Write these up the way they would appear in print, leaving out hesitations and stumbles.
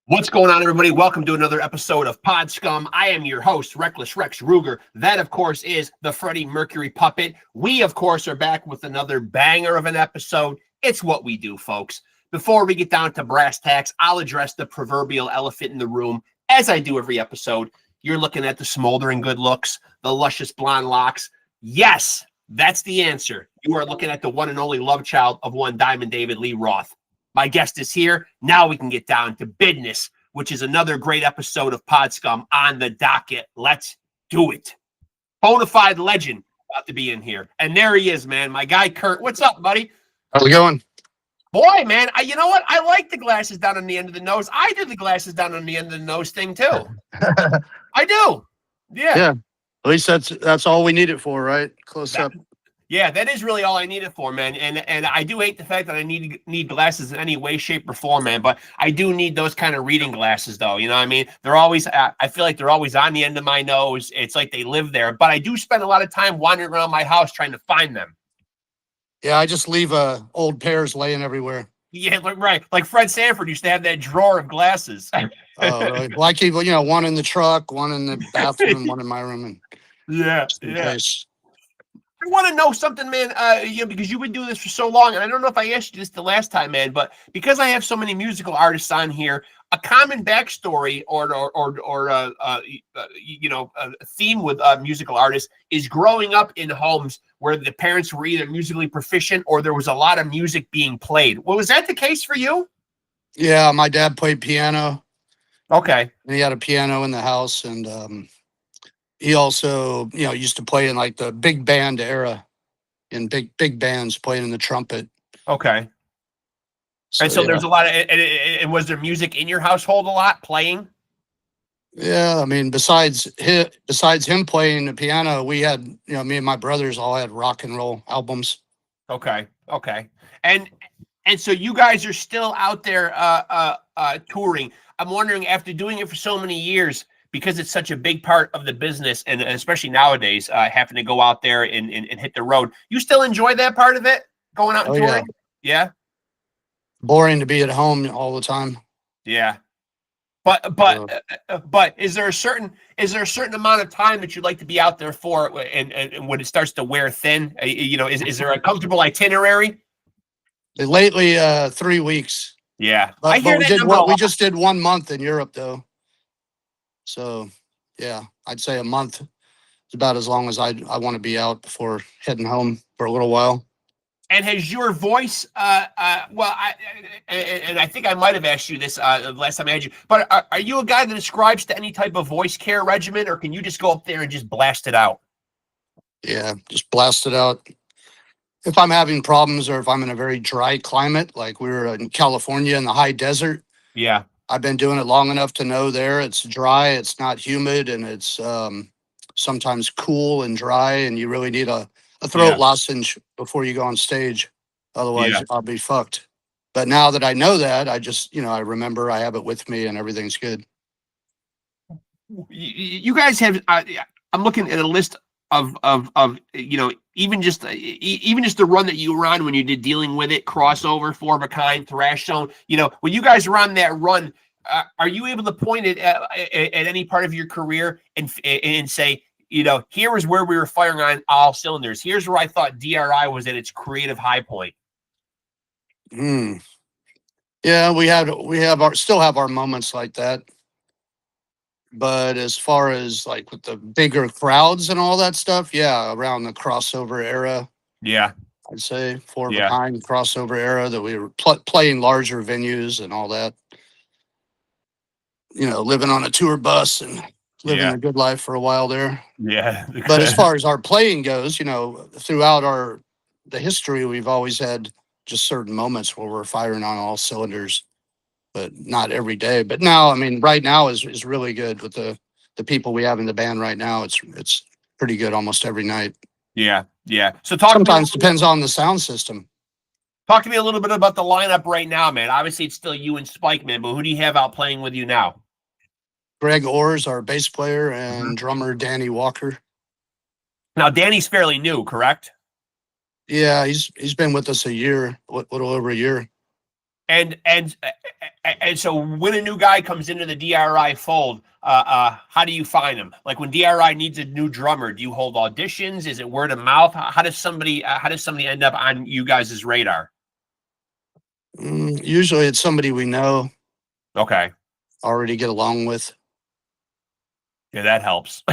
What's going on, everybody? Welcome to another episode of Pod Scum. I am your host, Reckless Rexx Ruger. That, of course, is the Freddie Mercury puppet. We, of course, are back with another banger of an episode. It's what we do, folks. Before we get down to brass tacks, I'll address the proverbial elephant in the room, as I do every episode. You're looking at the smoldering good looks, the luscious blonde locks. Yes, that's the answer. You are looking at the one and only love child of one Diamond David Lee Roth. My guest is here. Now we can get down to business, which is another great episode of Pod Scum on the docket. Let's do it. Bonafide legend about to be in here. And there he is, man. My guy, Kurt. What's up, buddy? How's it going? Boy, man, you know what? I like the glasses down on the end of the nose. I did the glasses down on the end of the nose thing, too. I do. Yeah. At least that's all we need it for, right? Close up. Yeah, that is really all I need it for, man. And I do hate the fact that I need glasses in any way, shape, or form, man. But I do need those kind of reading glasses, though. You know what I mean? They're always, I feel like they're always on the end of my nose. It's like they live there. But I do spend a lot of time wandering around my house trying to find them. Yeah, I just leave old pairs laying everywhere. Yeah, right. Like Fred Sanford used to have that drawer of glasses. Oh, really? Well, I keep, one in the truck, one in the bathroom, one in my room. And yeah. case. I want to know something, man, because you've been doing this for so long, and I don't know if I asked you this the last time, man, but because I have so many musical artists on here, a common backstory or a theme with musical artists is growing up in homes where the parents were either musically proficient or there was a lot of music being played. Well, was that the case for you? Yeah, my dad played piano. Okay. And he had a piano in the house, and he also, used to play in like the big band era, in big bands, playing in the trumpet. Okay. And so there's a lot of, and was there music in your household a lot playing? Yeah, I mean, besides him playing the piano, we had, me and my brothers all had rock and roll albums. Okay. And so you guys are still out there touring. I'm wondering, after doing it for so many years, because it's such a big part of the business, and especially nowadays, having to go out there and hit the road, you still enjoy that part of it, going out and touring? Yeah. Boring to be at home all the time. Yeah. But is there a certain amount of time that you'd like to be out there for, and when it starts to wear thin, is there a comfortable itinerary? Lately, 3 weeks. Yeah. But we just did 1 month in Europe, though. So, yeah, I'd say a month is about as long as I want to be out before heading home for a little while. And has your voice, I think I might have asked you this last time I had you, but are you a guy that ascribes to any type of voice care regimen, or can you just go up there and just blast it out? Yeah, just blast it out. If I'm having problems, or if I'm in a very dry climate, like we were in California in the high desert. Yeah. I've been doing it long enough to know there it's dry, it's not humid, and it's sometimes cool and dry, and you really need a throat lozenge before you go on stage. Otherwise, I'll be fucked. But now that I know that, I just, I remember I have it with me and everything's good. You guys have, I'm looking at a list of even just the run that you were on when you did Dealing With It, Crossover, Four of a Kind, Thrash Zone. When you guys were on that run, are you able to point it at any part of your career and say, here is where we were firing on all cylinders. Here's where I thought D.R.I was at its creative high point. Yeah, still have our moments like that. But as far as like with the bigger crowds and all that stuff, yeah, around the crossover era. Yeah. I'd say Four of a Kind crossover era, that we were playing larger venues and all that. Living on a tour bus and living a good life for a while there. Yeah. But as far as our playing goes, throughout the history, we've always had just certain moments where we're firing on all cylinders, but not every day. But now, right now is really good with the people we have in the band right now. It's pretty good almost every night. Yeah. So sometimes depends on the sound system. Talk to me a little bit about the lineup right now, man. Obviously, it's still you and Spike, man, but who do you have out playing with you now? Greg Orr's our bass player, and drummer Danny Walker. Now, Danny's fairly new, correct? Yeah, he's been with us a year, a little over a year. And so when a new guy comes into the DRI fold, how do you find him? Like when DRI needs a new drummer, do you hold auditions? Is it word of mouth? How does somebody end up on you guys' radar? Usually it's somebody we know. Okay. Already get along with. Yeah, that helps.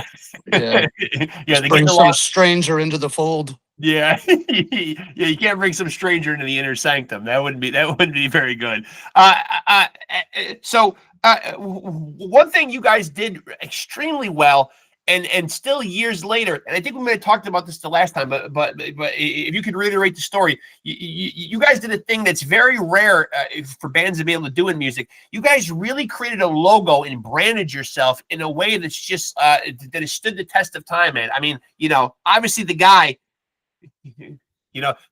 Yeah. Yeah, they bring get some stranger into the fold. Yeah. Yeah, you can't bring some stranger into the inner sanctum. That wouldn't be very good. So one thing you guys did extremely well, and still years later, and I think we may have talked about this the last time, but if you could reiterate the story, you guys did a thing that's very rare for bands to be able to do in music. You guys really created a logo and branded yourself in a way that's just that has stood the test of time, man. I mean, obviously the guy, the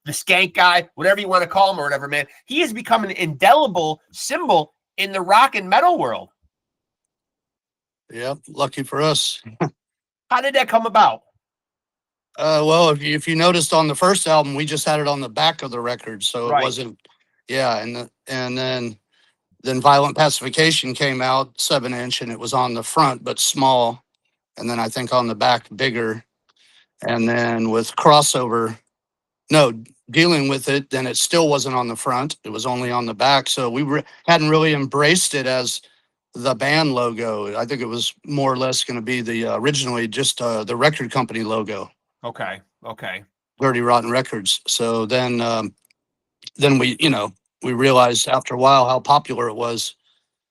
skank guy, whatever you want to call him or whatever, man, he has become an indelible symbol in the rock and metal world. Yep, lucky for us. How did that come about? Well, if you noticed on the first album, we just had it on the back of the record, so it wasn't. Yeah, and then Violent Pacification came out 7-inch, and it was on the front but small, and then I think on the back bigger, and then with Crossover, dealing with it, then it still wasn't on the front; it was only on the back. So we hadn't really embraced it as the band logo. I think it was more or less going to be the originally just the record company logo. Okay. Dirty Rotten Records. So then we we realized after a while how popular it was.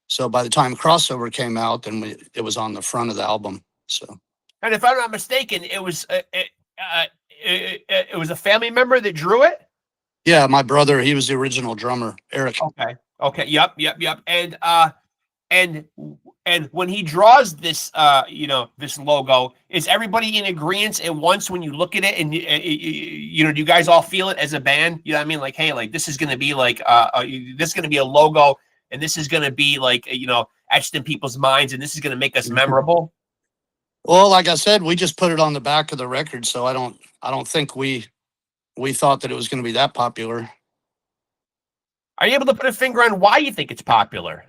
So by the time Crossover came out, then it was on the front of the album. So. And if I'm not mistaken, it was a family member that drew it. Yeah, my brother. He was the original drummer, Eric. Okay. Yep. And when he draws this, this logo, is everybody in agreement at once when you look at it? And do you guys all feel it as a band? You know what I mean? Like, hey, like this is going to be like, this is going to be a logo, and this is going to be like, etched in people's minds, and this is going to make us memorable. Well, like I said, we just put it on the back of the record, so I don't think we thought that it was going to be that popular. Are you able to put a finger on why you think it's popular?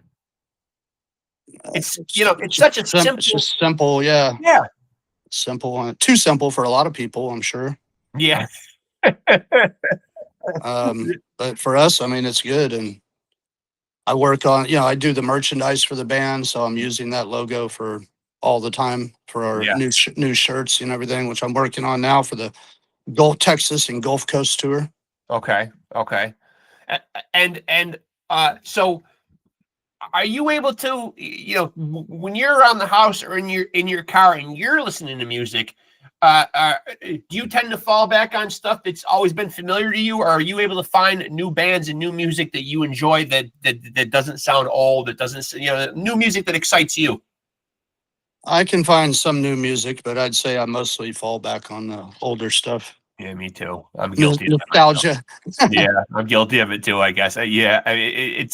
It's it's such a simple. It's just simple, yeah. Yeah. Simple, too simple for a lot of people, I'm sure. Yeah. But for us, I mean, it's good, and I work on, I do the merchandise for the band, so I'm using that logo for all the time for our new shirts and everything, which I'm working on now for the Texas and Gulf Coast tour. Okay. And so are you able to, when you're around the house or in your car and you're listening to music, do you tend to fall back on stuff that's always been familiar to you, or are you able to find new bands and new music that you enjoy that doesn't sound old, that doesn't, new music that excites you? I can find some new music, but I'd say I mostly fall back on the older stuff. Yeah, me too. I'm guilty. Nostalgia. Yeah, I'm guilty of it too, I guess. Yeah, I mean,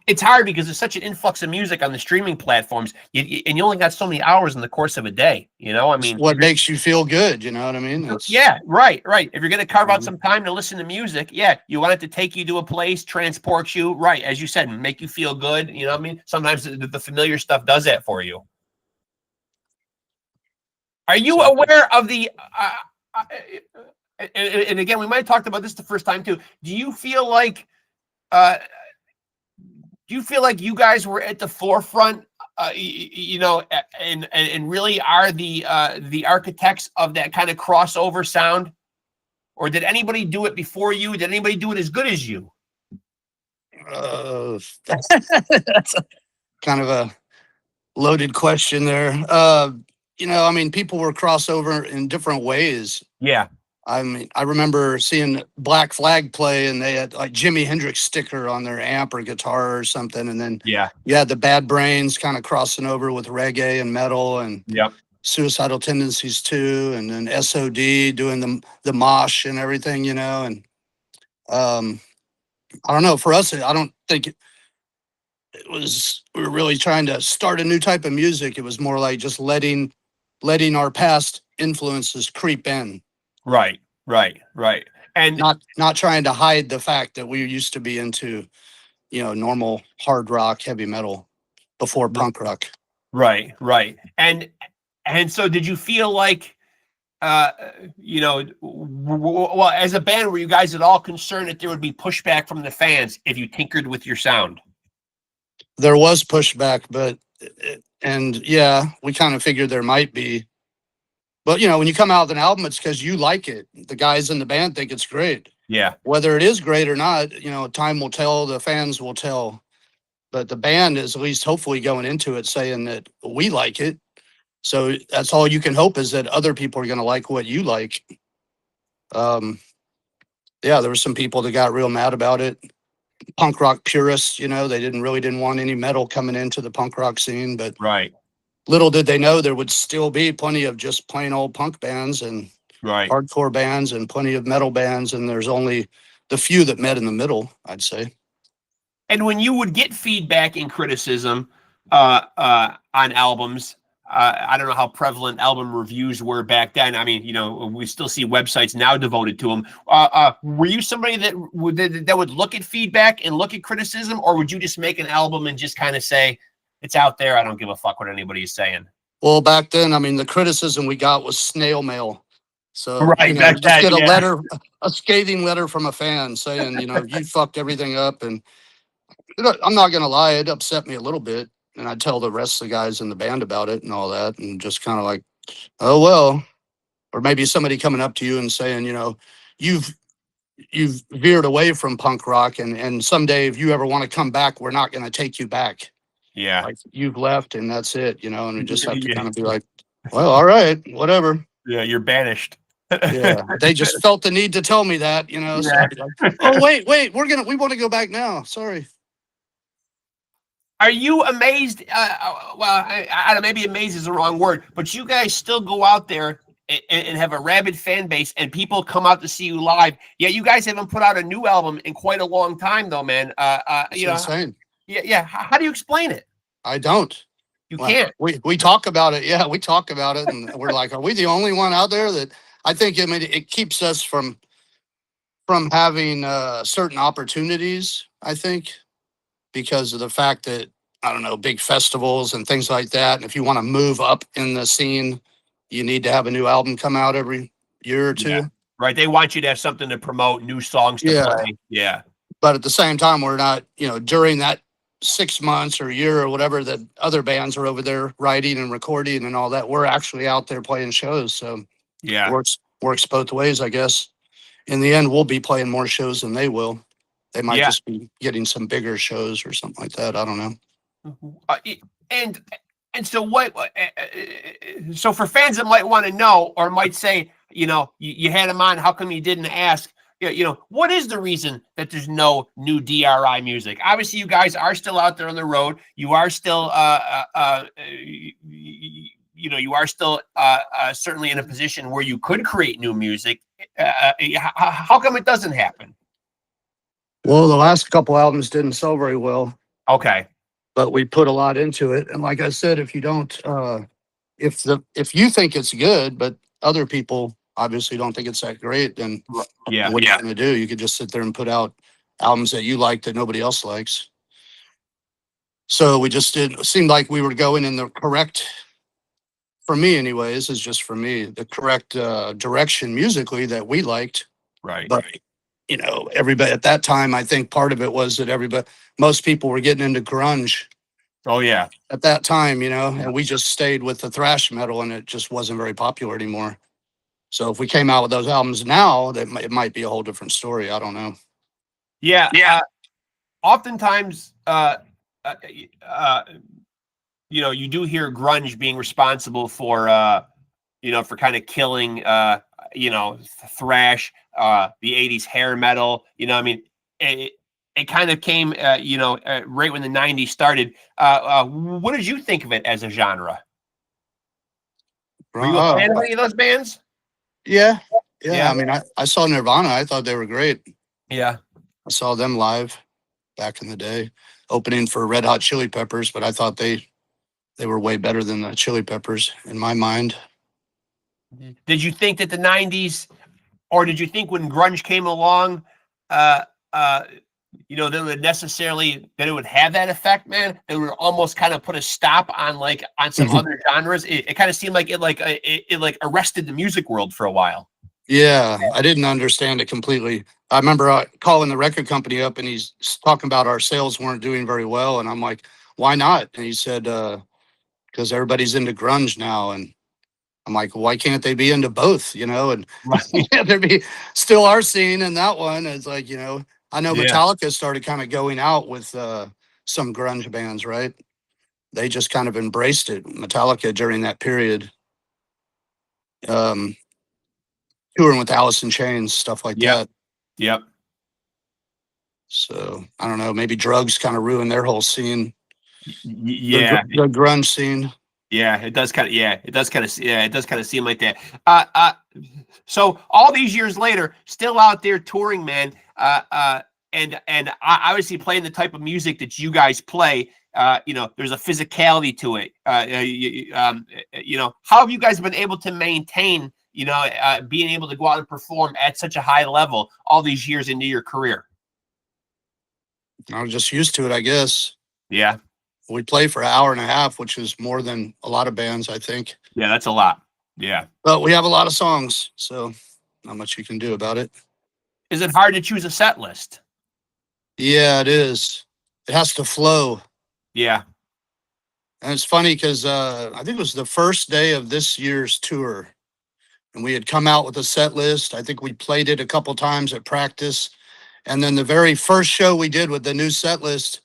it's hard because there's such an influx of music on the streaming platforms, and you only got so many hours in the course of a day. I mean, what makes you feel good? You know what I mean? Yeah, right. If you're going to carve out some time to listen to music, you want it to take you to a place, transport you, right? As you said, make you feel good. You know what I mean? Sometimes the familiar stuff does that for you. Are you aware of the? And again, we might have talked about this the first time too. Do you feel like you guys were at the forefront, and really are the architects of that kind of crossover sound, or did anybody do it before you? Did anybody do it as good as you? That's kind of a loaded question there. I mean, people were crossover in different ways. Yeah. I mean, I remember seeing Black Flag play, and they had like Jimi Hendrix sticker on their amp or guitar or something. And then you had the Bad Brains kind of crossing over with reggae and metal, and Suicidal Tendencies too. And then SOD doing the mosh and everything, and I don't know, for us, I don't think we were really trying to start a new type of music. It was more like just letting our past influences creep in. Right. And not trying to hide the fact that we used to be into normal hard rock, heavy metal before punk rock. Right. And so did you feel like, well, as a band, were you guys at all concerned that there would be pushback from the fans if you tinkered with your sound? There was pushback, and yeah, we kind of figured there might be. But, when you come out with an album, it's because you like it. The guys in the band think it's great. Yeah. Whether it is great or not, time will tell, the fans will tell. But the band is at least hopefully going into it saying that we like it. So that's all you can hope, is that other people are going to like what you like. Yeah, there were some people that got real mad about it. Punk rock purists, they didn't want any metal coming into the punk rock scene. But right. Little did they know there would still be plenty of just plain old punk bands and hardcore bands and plenty of metal bands. And there's only the few that met in the middle, I'd say. And when you would get feedback and criticism on albums, I don't know how prevalent album reviews were back then. I mean, we still see websites now devoted to them. Were you somebody that would look at feedback and look at criticism, or would you just make an album and just kind of say, it's out there, I don't give a fuck what anybody is saying? Well, back then, I mean, the criticism we got was snail mail. So just get a letter, a scathing letter from a fan saying, you fucked everything up. And I'm not going to lie, it upset me a little bit. And I'd tell the rest of the guys in the band about it and all that, and just kind of like, oh, well. Or maybe somebody coming up to you and saying, you've veered away from punk rock, and someday if you ever want to come back, we're not going to take you back. Yeah. Like, you've left and that's it, and we just have to kind of be like, well, all right, whatever. Yeah, you're banished. Yeah, they just felt the need to tell me that, So I'd be like, oh, wait, we want to go back now. Sorry. Are you amazed? I don't know, maybe amazed is the wrong word, but you guys still go out there and have a rabid fan base, and people come out to see you live. Yeah, you guys haven't put out a new album in quite a long time, though, man. It's insane. Yeah. How do you explain it? I don't. You can't. We talk about it. Yeah, we talk about it, and we're like, are we the only one out there that? I think it keeps us from having certain opportunities. I think, because of the fact that, I don't know, big festivals and things like that. And if you want to move up in the scene, you need to have a new album come out every year or two. Yeah. Right. They want you to have something to promote, new songs to play. Yeah. But at the same time, we're not, during that 6 months or a year or whatever that other bands are over there writing and recording and all that, we're actually out there playing shows. So yeah, works both ways, I guess. In the end, we'll be playing more shows than they will. They might just be getting some bigger shows or something like that. I don't know. And so what? So for fans that might want to know, or might say, you had him on, how come you didn't ask? What is the reason that there's no new D.R.I. music? Obviously, you guys are still out there on the road. You are still, you are still certainly in a position where you could create new music. How come it doesn't happen? Well, the last couple albums didn't sell very well. Okay. But we put a lot into it. And like I said, if you don't, if you think it's good, but other people obviously don't think it's that great, then what are you going to do? You could just sit there and put out albums that you like that nobody else likes. So we just it seemed like we were going in the correct, for me anyways, is just for me, the correct direction musically that we liked. Right. But everybody at that time, I think part of it was that most people were getting into grunge. Oh yeah. At that time, and we just stayed with the thrash metal, and it just wasn't very popular anymore. So if we came out with those albums now, it might be a whole different story. I don't know. Yeah. Yeah. Oftentimes, you do hear grunge being responsible for, for kind of killing, thrash, the 80s hair metal, it kind of came, right when the 90s started. What did you think of it as a genre? Were you a fan of any of those bands? Yeah. I mean, I saw Nirvana. I thought they were great. Yeah. I saw them live back in the day, opening for Red Hot Chili Peppers, but I thought they were way better than the Chili Peppers in my mind. Did you think that the 90s, or did you think when grunge came along, that it would have that effect, man. It would almost kind of put a stop on some other genres. It kind of seemed like it arrested the music world for a while. Yeah, I didn't understand it completely. I remember calling the record company up, and he's talking about our sales weren't doing very well, and I'm like, why not? And he said, because everybody's into grunge now, and I'm like, why can't they be into both? And yeah, there be still our scene in that one. It's like, I know Yeah. Metallica started kind of going out with some grunge bands, right? They just kind of embraced it, Metallica, during that period. Touring with Alice in Chains, stuff like that. Yep. So I don't know, maybe drugs kind of ruined their whole scene. Yeah. The grunge scene. Yeah, it does kind of seem like that. So all these years later, still out there touring, man. And obviously playing the type of music that you guys play. There's a physicality to it. How have you guys been able to maintain, being able to go out and perform at such a high level all these years into your career? I was just used to it, I guess. Yeah. We play for an hour and a half, which is more than a lot of bands, I think. Yeah, that's a lot. Yeah. But we have a lot of songs, so not much you can do about it. Is it hard to choose a set list? Yeah, it is. It has to flow. Yeah. And it's funny because I think it was the first day of this year's tour, and we had come out with a set list. I think we played it a couple times at practice. And then the very first show we did with the new set list,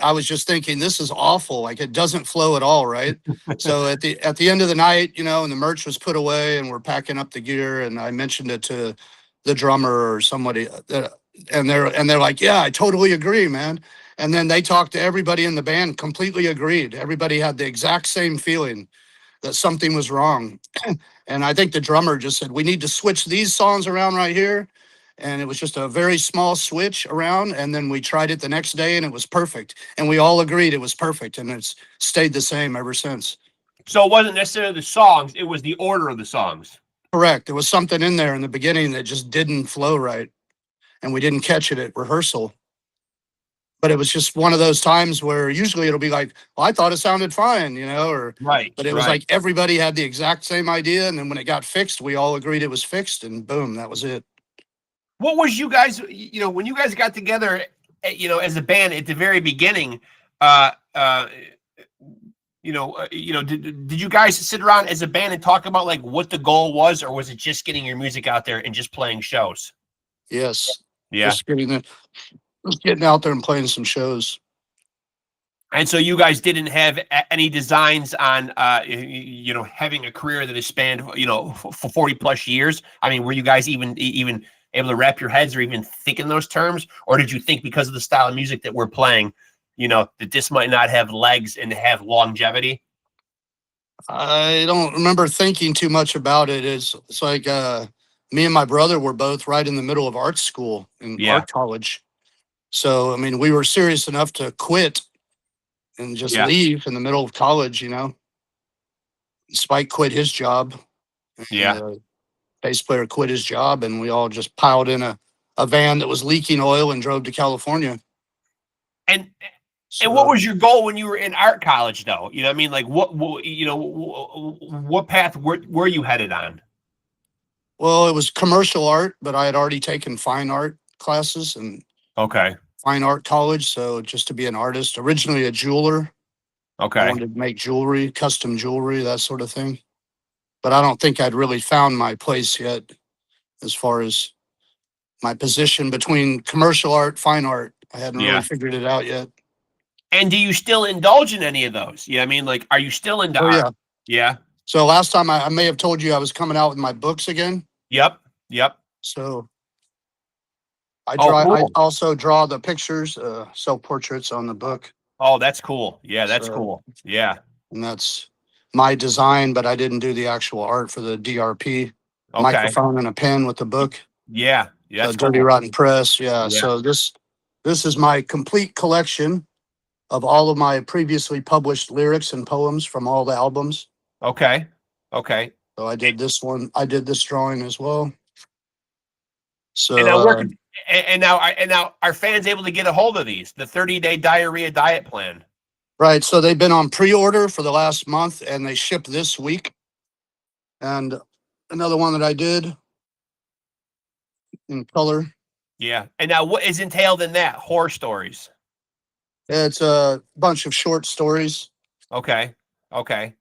I was just thinking, this is awful. Like, it doesn't flow at all, right? So at the end of the night, and the merch was put away and we're packing up the gear, and I mentioned it to the drummer or somebody, and they're like, yeah, I totally agree, man. And then they talked to everybody in the band, completely agreed. Everybody had the exact same feeling that something was wrong. And I think the drummer just said, we need to switch these songs around right here. And it was just a very small switch around. And then we tried it the next day and it was perfect. And we all agreed it was perfect. And it's stayed the same ever since. So it wasn't necessarily the songs, it was the order of the songs. Correct. There was something in there in the beginning that just didn't flow right. And we didn't catch it at rehearsal. But it was just one of those times where usually it'll be like, well, I thought it sounded fine, Right. But it was like everybody had the exact same idea. And then when it got fixed, we all agreed it was fixed, and boom, that was it. What was you guys, when you guys got together, as a band at the very beginning, did you guys sit around as a band and talk about like what the goal was, or was it just getting your music out there and just playing shows? Yes. Yeah. Just getting out there and playing some shows. And so you guys didn't have any designs on, having a career that has spanned, for 40 plus years. I mean, were you guys even able to wrap your heads or even think in those terms? Or did you think because of the style of music that we're playing, that this might not have legs and have longevity? I don't remember thinking too much about it. It's like me and my brother were both right in the middle of art school in art college. So, I mean, we were serious enough to quit and just leave in the middle of college, Spike quit his job. And, bass player quit his job, and we all just piled in a van that was leaking oil and drove to California. And what was your goal when you were in art college, though? I mean, like what path were you headed on? Well, it was commercial art, but I had already taken fine art classes and fine art college. So just to be an artist, originally a jeweler. Okay. I wanted to make jewelry, custom jewelry, that sort of thing. But I don't think I'd really found my place yet as far as my position between commercial art, fine art. I hadn't really figured it out yet. And do you still indulge in any of those? I mean, like, are you still into art? Yeah. So last time I may have told you I was coming out with my books again. Yep. So I also draw the pictures, self-portraits on the book. Oh, that's cool. Yeah, that's cool. Yeah. And that's my design, but I didn't do the actual art for the D.R.I, microphone and a pen with the book. Yeah. That's Dirty Rotten Press. Yeah. So this is my complete collection of all of my previously published lyrics and poems from all the albums. Okay. So I did this one. I did this drawing as well. So And now and now are fans able to get a hold of these? The 30-day diarrhea diet plan. right. So they've been on pre-order for the last month, and they ship this week. And another one that I did in color. Yeah. And now what is entailed in that? Horror stories. It's a bunch of short stories. Okay. Okay.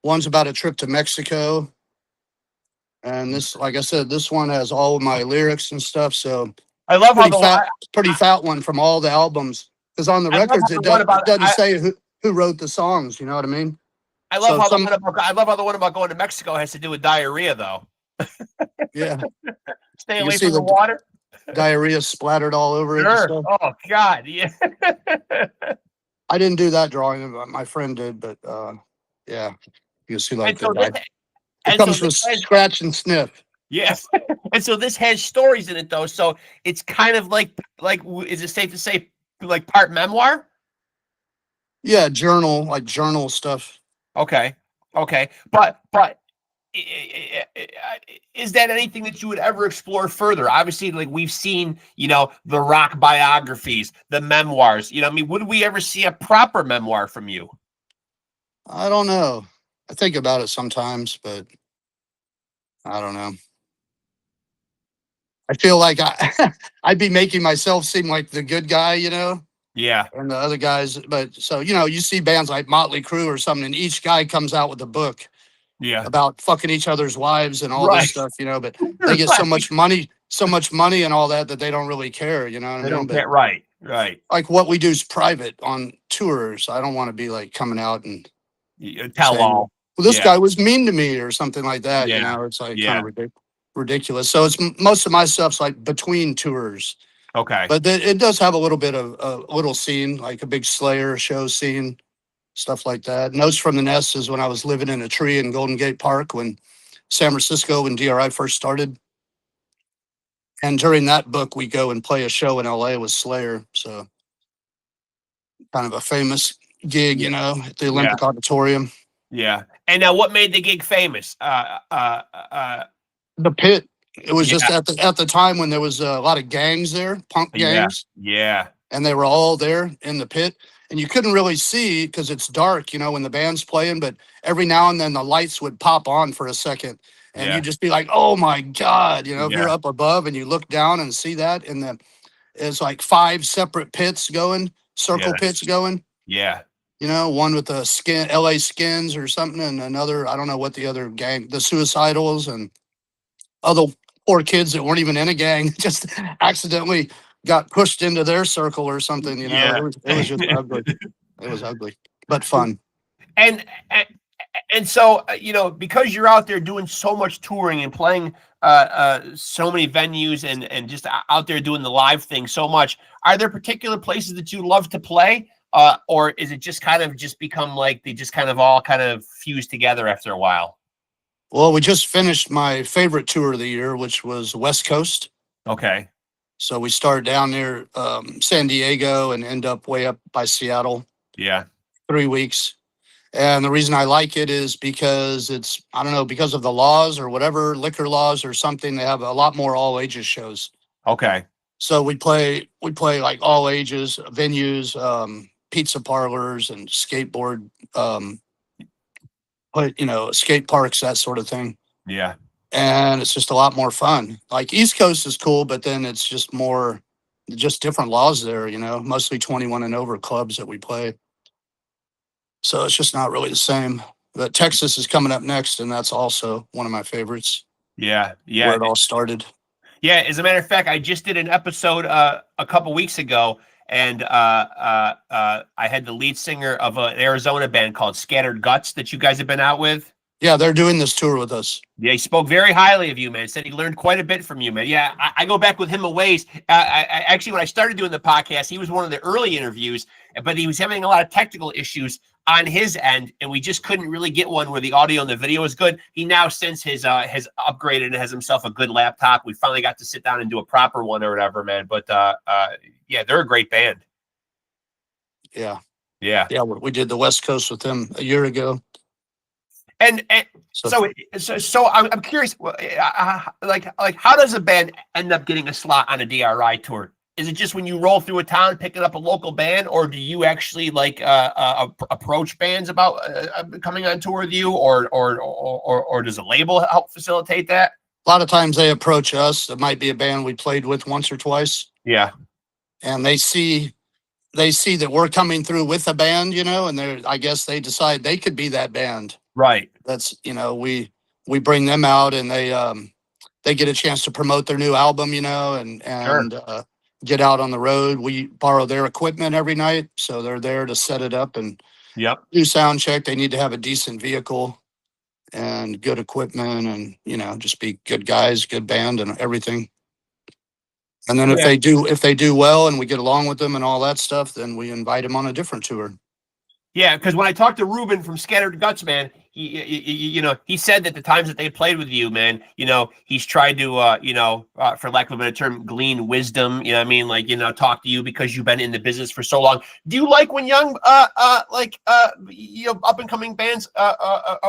One's about a trip to Mexico. And this, like I said, this one has all of my lyrics and stuff. So I love how the pretty fat one from all the albums. Because on the I love records, how it the one doesn't say who wrote the songs. You know what I mean? I love So how the one about going to Mexico has to do with diarrhea, though. Yeah. Stay You away see from the the water. diarrhea splattered all over it and Sure. stuff. Oh God. Yeah. I didn't do that drawing, but my friend did. But yeah, you see like And so the this, guy. It and so comes with this has, scratch and sniff. yes. And so this has stories in it, though. So it's kind of like is it safe to say like part memoir? Yeah, journal stuff. Okay. Okay. But is that anything that you would ever explore further? Obviously, like we've seen, the rock biographies, the memoirs. I mean, would we ever see a proper memoir from you? I don't know. I think about it sometimes, but I don't know. I feel like I'd be making myself seem like the good guy, Yeah. and the other guys. But so, you see bands like Motley Crue or something, and each guy comes out with a book Yeah. about fucking each other's wives and all Right. this stuff, but they get so much money and all that they don't really care, you know what I They mean? don't get right. Right. Like what we do is private on tours. I don't want to be like coming out and Tell saying, all. well, this Yeah. guy was mean to me or something like that. Yeah. It's like Yeah. kind of ridiculous. So it's most of my stuff's like between tours, Okay. but it does have a little bit of a little scene, like a big Slayer show scene, stuff like that. Notes from the Nest is when I was living in a tree in Golden Gate Park when San Francisco, when D.R.I first started. And during that book, we go and play a show in LA with Slayer. So kind of a famous gig, at the Olympic Auditorium. Yeah. And now what made the gig famous? The Pit. It was just at the time when there was a lot of gangs there, punk gangs. Yeah. And they were all there in the Pit. And you couldn't really see because it's dark, when the band's playing. But every now and then the lights would pop on for a second. And you'd just be like, oh, my God. If you're up above and you look down and see that. And it's like 5 separate pits going, circle pits going. Yeah. One with the LA Skins or something. And another, I don't know what the other gang, the Suicidals and other poor kids that weren't even in a gang just accidentally got pushed into their circle or something, Yeah. It was just ugly. It was ugly, but fun. And so, because you're out there doing so much touring and playing so many venues and just out there doing the live thing so much, are there particular places that you love to play? Or is it just kind of become like they just kind of all kind of fuse together after a while? Well, we just finished my favorite tour of the year, which was West Coast. Okay. So we started down near San Diego and end up way up by Seattle. Yeah. 3 weeks. And the reason I like it is because it's, I don't know, because of the laws or whatever, liquor laws or something, they have a lot more all ages shows. Okay. So we play like all ages venues, pizza parlors and skateboard, skate parks, that sort of thing. Yeah. And it's just a lot more fun. Like East Coast is cool, but then it's just different laws there, mostly 21 and over clubs that we play. So it's just not really the same. But Texas is coming up next, and that's also one of my favorites. Yeah. Yeah. Where it all started. Yeah. As a matter of fact, I just did an episode a couple weeks ago, and I had the lead singer of an Arizona band called Scattered Guts that you guys have been out with. Yeah, they're doing this tour with us. Yeah, he spoke very highly of you, man. Said he learned quite a bit from you, man. Yeah, I go back with him a ways. I actually, when I started doing the podcast, he was one of the early interviews, but he was having a lot of technical issues on his end, and we just couldn't really get one where the audio and the video is good. He now, since has upgraded and has himself a good laptop, we finally got to sit down and do a proper one or whatever, man. But yeah, they're a great band. Yeah. Yeah. Yeah, we did the West Coast with them a year ago. And So so I'm curious, like how does a band end up getting a slot on a DRI tour? Is it just when you roll through a town picking up a local band, or do you actually like approach bands about coming on tour with you, or does a label help facilitate that? a lot of times they approach us. It might be a band we played with once or twice, Yeah, and they see that we're coming through with a band, and I guess they decide they could be that band. right. That's we bring them out, and they get a chance to promote their new album, and Sure. get out on the road. We borrow their equipment every night, so they're there to set it up and Yep. do sound check. They need to have a decent vehicle and good equipment, and just be good guys, good band, and everything. And then if Yeah. they do well and we get along with them and all that stuff, then we invite them on a different tour. Yeah, because when I talked to Ruben from Scattered Guts, man, he said that the times that they played with you, man, he's tried to, for lack of a better term, glean wisdom. You know what I mean? Like, talk to you because you've been in the business for so long. Do you like when young, up and coming bands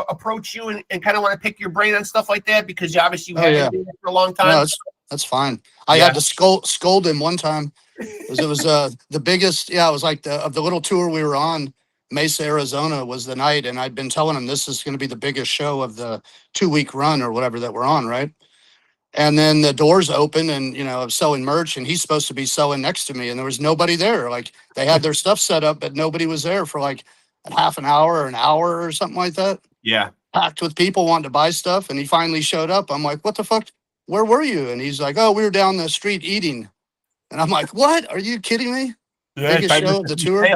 approach you and kind of want to pick your brain on stuff like that? Because you obviously Oh, have yeah. been doing it for a long time. No, that's fine. I Yeah. had to scold him one time. It was the biggest. Yeah, it was like of the little tour we were on. Mesa, Arizona was the night, and I'd been telling him this is going to be the biggest show of the 2-week run or whatever that we're on, right? And then the doors open, and I was selling merch, and he's supposed to be selling next to me, and there was nobody there. Like, they had their stuff set up, but nobody was there for like a half an hour or an hour or something like that. Yeah. Packed with people wanting to buy stuff, and he finally showed up. I'm like, what the fuck? Where were you? And he's like, oh, we were down the street eating. And I'm like, what? Are you kidding me? Yeah, Biggest show of the tour?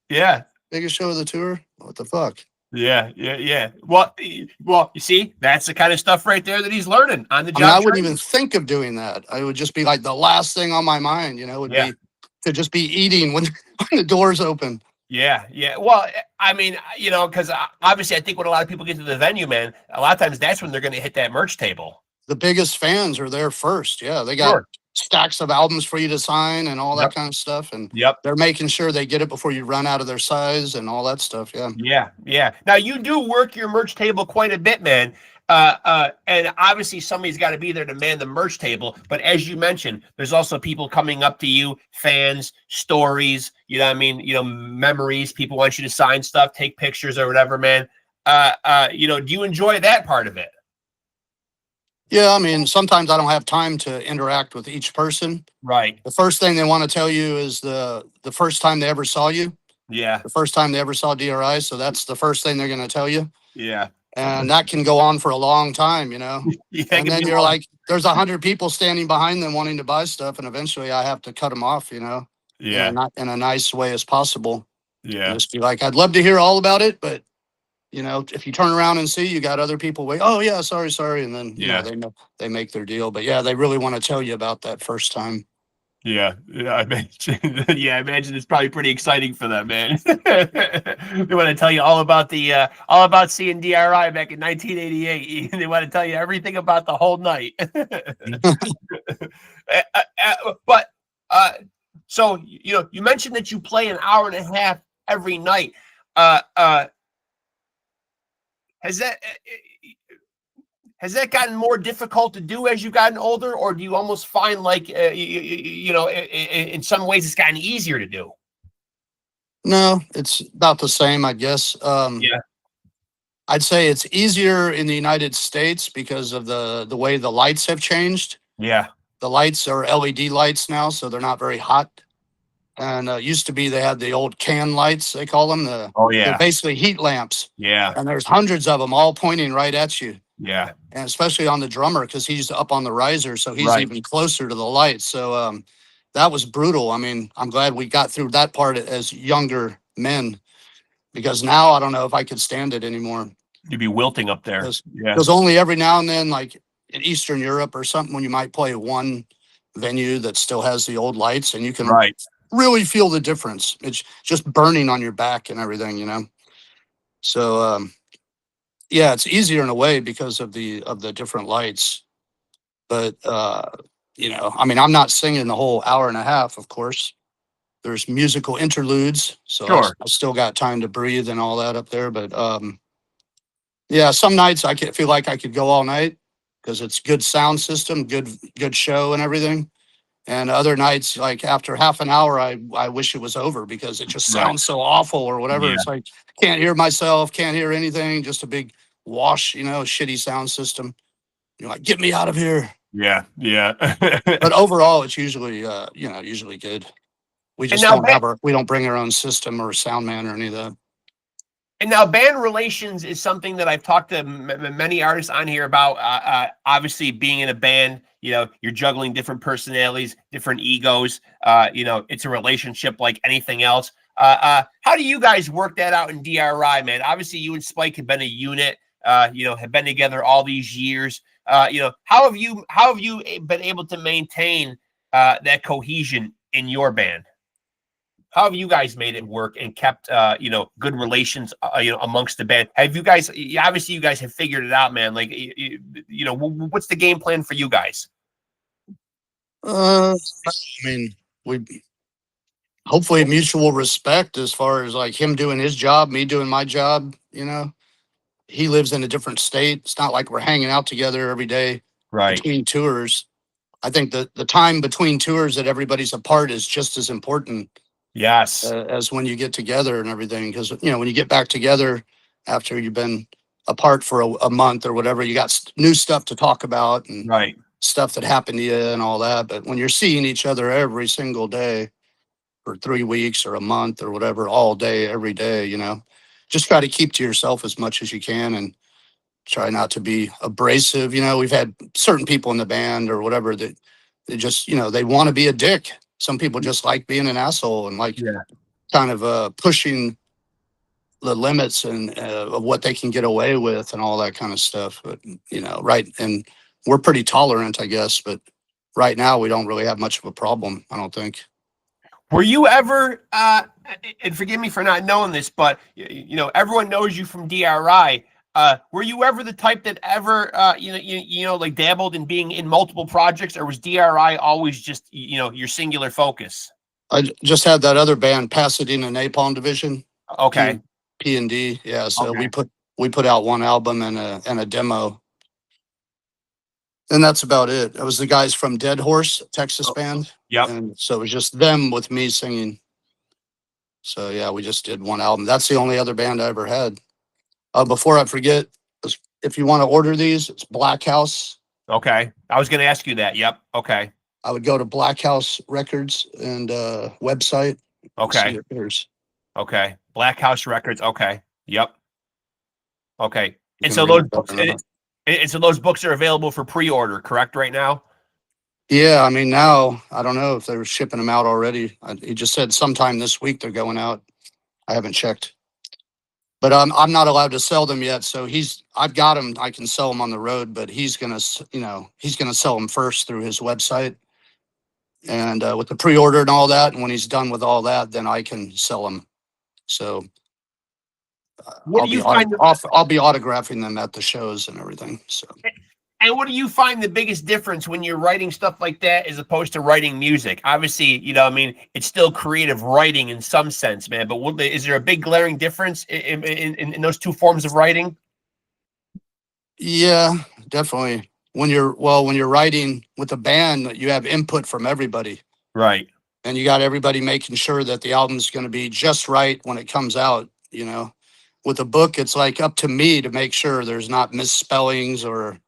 Yeah. Biggest show of the tour? What the fuck? Yeah. Well, you see, that's the kind of stuff right there that he's learning on the job. I wouldn't even think of doing that. I would just be like the last thing on my mind, would be to just be eating when the doors open. Yeah. Well, I mean, because obviously I think when a lot of people get to the venue, man, a lot of times that's when they're going to hit that merch table. The biggest fans are there first. Yeah, they got stacks of albums for you to sign and all that kind of stuff. And they're making sure they get it before you run out of their size and all that stuff. Yeah. Yeah. Now you do work your merch table quite a bit, man. And obviously somebody's got to be there to man the merch table. But as you mentioned, there's also people coming up to you, fans, stories, memories. People want you to sign stuff, take pictures or whatever, man. Do you enjoy that part of it? Yeah, I mean, sometimes I don't have time to interact with each person. Right. The first thing they want to tell you is the first time they ever saw you. Yeah. The first time they ever saw DRI. So that's the first thing they're going to tell you. Yeah. And that can go on for a long time, Yeah, and then you're like, there's 100 people standing behind them wanting to buy stuff. And eventually I have to cut them off, Yeah. not in a nice way as possible. Yeah. And just be like, I'd love to hear all about it, but if you turn around and see, you got other people wait. Oh yeah, sorry. And then, they make their deal, but yeah, they really want to tell you about that first time. Yeah, I imagine. I imagine it's probably pretty exciting for them, man. They want to tell you all about seeing DRI back in 1988. They want to tell you everything about the whole night. But so you mentioned that you play an hour and a half every night. Has that gotten more difficult to do as you've gotten older, or do you almost find like in some ways it's gotten easier to do? No, it's about the same, I guess. Yeah. I'd say it's easier in the United States because of the way the lights have changed. Yeah. The lights are LED lights now, so they're not very hot. And used to be they had the old can lights, they call them. They're basically heat lamps. Yeah. And there's hundreds of them all pointing right at you. Yeah. And especially on the drummer, because he's up on the riser, so he's even closer to the lights. So that was brutal. I mean, I'm glad we got through that part as younger men, because now I don't know if I could stand it anymore. You'd be wilting up there. Because only every now and then, like in Eastern Europe or something, when you might play one venue that still has the old lights, and you can really feel the difference. It's just burning on your back and everything, So yeah, it's easier in a way because of the different lights. But I mean, I'm not singing the whole hour and a half, of course. There's musical interludes, so I still got time to breathe and all that up there. But Yeah, some nights I feel like I could go all night because it's good sound system, good show and everything. And other nights, like after half an hour, I wish it was over because it just Right. sounds so awful or whatever. Yeah. It's like can't hear myself, can't hear anything, just a big wash, shitty sound system. You're like, get me out of here. Yeah. Yeah. But overall, it's usually usually good. We And just now, we don't bring our own system or sound man or any of that. And now, band relations is something that I've talked to many artists on here about. Obviously, being in a band, you're juggling different personalities, different egos. It's a relationship like anything else. How do you guys work that out in DRI, man? Obviously, you and Spike have been a unit. Have been together all these years. How have you been able to maintain that cohesion in your band? How have you guys made it work and kept, good relations, amongst the band? Have you guys, obviously you guys have figured it out, man. Like, what's the game plan for you guys? I mean, we hopefully mutual respect as far as like him doing his job, me doing my job. He lives in a different state. It's not like we're hanging out together every day between tours. I think the time between tours that everybody's apart is just as important. Yes. As when you get together and everything, because when you get back together after you've been apart for a month or whatever, you got new stuff to talk about and stuff that happened to you and all that. But when you're seeing each other every single day for 3 weeks or a month or whatever, all day, every day, just try to keep to yourself as much as you can and try not to be abrasive. We've had certain people in the band or whatever that they just, they want to be a dick. Some people just like being an asshole and like kind of pushing the limits and of what they can get away with and all that kind of stuff. But, right. And we're pretty tolerant, I guess. But right now, we don't really have much of a problem, I don't think. Were you ever, and forgive me for not knowing this, but, everyone knows you from DRI. Were you ever the type that ever, like dabbled in being in multiple projects, or was DRI always just, your singular focus? I just had that other band, Pasadena Napalm Division. Okay. P&D. Yeah. So we put out one album and a demo. And that's about it. It was the guys from Dead Horse, Texas band. Yep. And so it was just them with me singing. So yeah, we just did one album. That's the only other band I ever had. Before I forget, if you want to order these, it's Blackhouse. Okay. I was going to ask you that. Yep. Okay. I would go to Blackhouse Records and website. Okay. Okay. Blackhouse Records. Okay. Yep. Okay. And so those books, and so those books are available for pre-order, correct, right now? Yeah. I mean, now, I don't know if they're shipping them out already. He just said sometime this week they're going out. I haven't checked. But I'm not allowed to sell them yet. So I've got them. I can sell them on the road, but he's going to sell them first through his website. And with the pre-order and all that, and when he's done with all that, then I can sell them. So I'll be autographing them at the shows and everything. So. And what do you find the biggest difference when you're writing stuff like that as opposed to writing music? Obviously, it's still creative writing in some sense, man. But is there a big glaring difference in those two forms of writing? Yeah, definitely. When you're writing with a band, you have input from everybody. Right. And you got everybody making sure that the album's going to be just right when it comes out, With a book, it's like up to me to make sure there's not misspellings or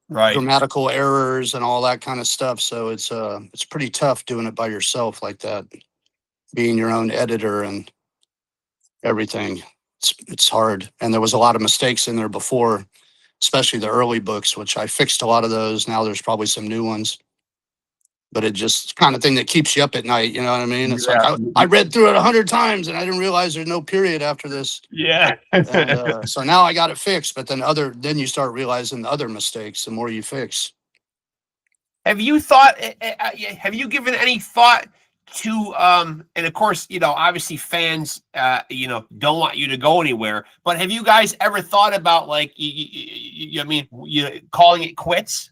grammatical errors and all that kind of stuff. So it's pretty tough doing it by yourself like that, being your own editor and everything. It's hard. And there was a lot of mistakes in there before, especially the early books, which I fixed a lot of those. Now there's probably some new ones, but it just kind of thing that keeps you up at night. You know what I mean? It's like I read through it 100 times and I didn't realize there's no period after this. Yeah. And, so now I got it fixed, but then you start realizing the other mistakes the more you fix. Have you given any thought to, and of course, obviously fans, don't want you to go anywhere, but have you guys ever thought about like, calling it quits?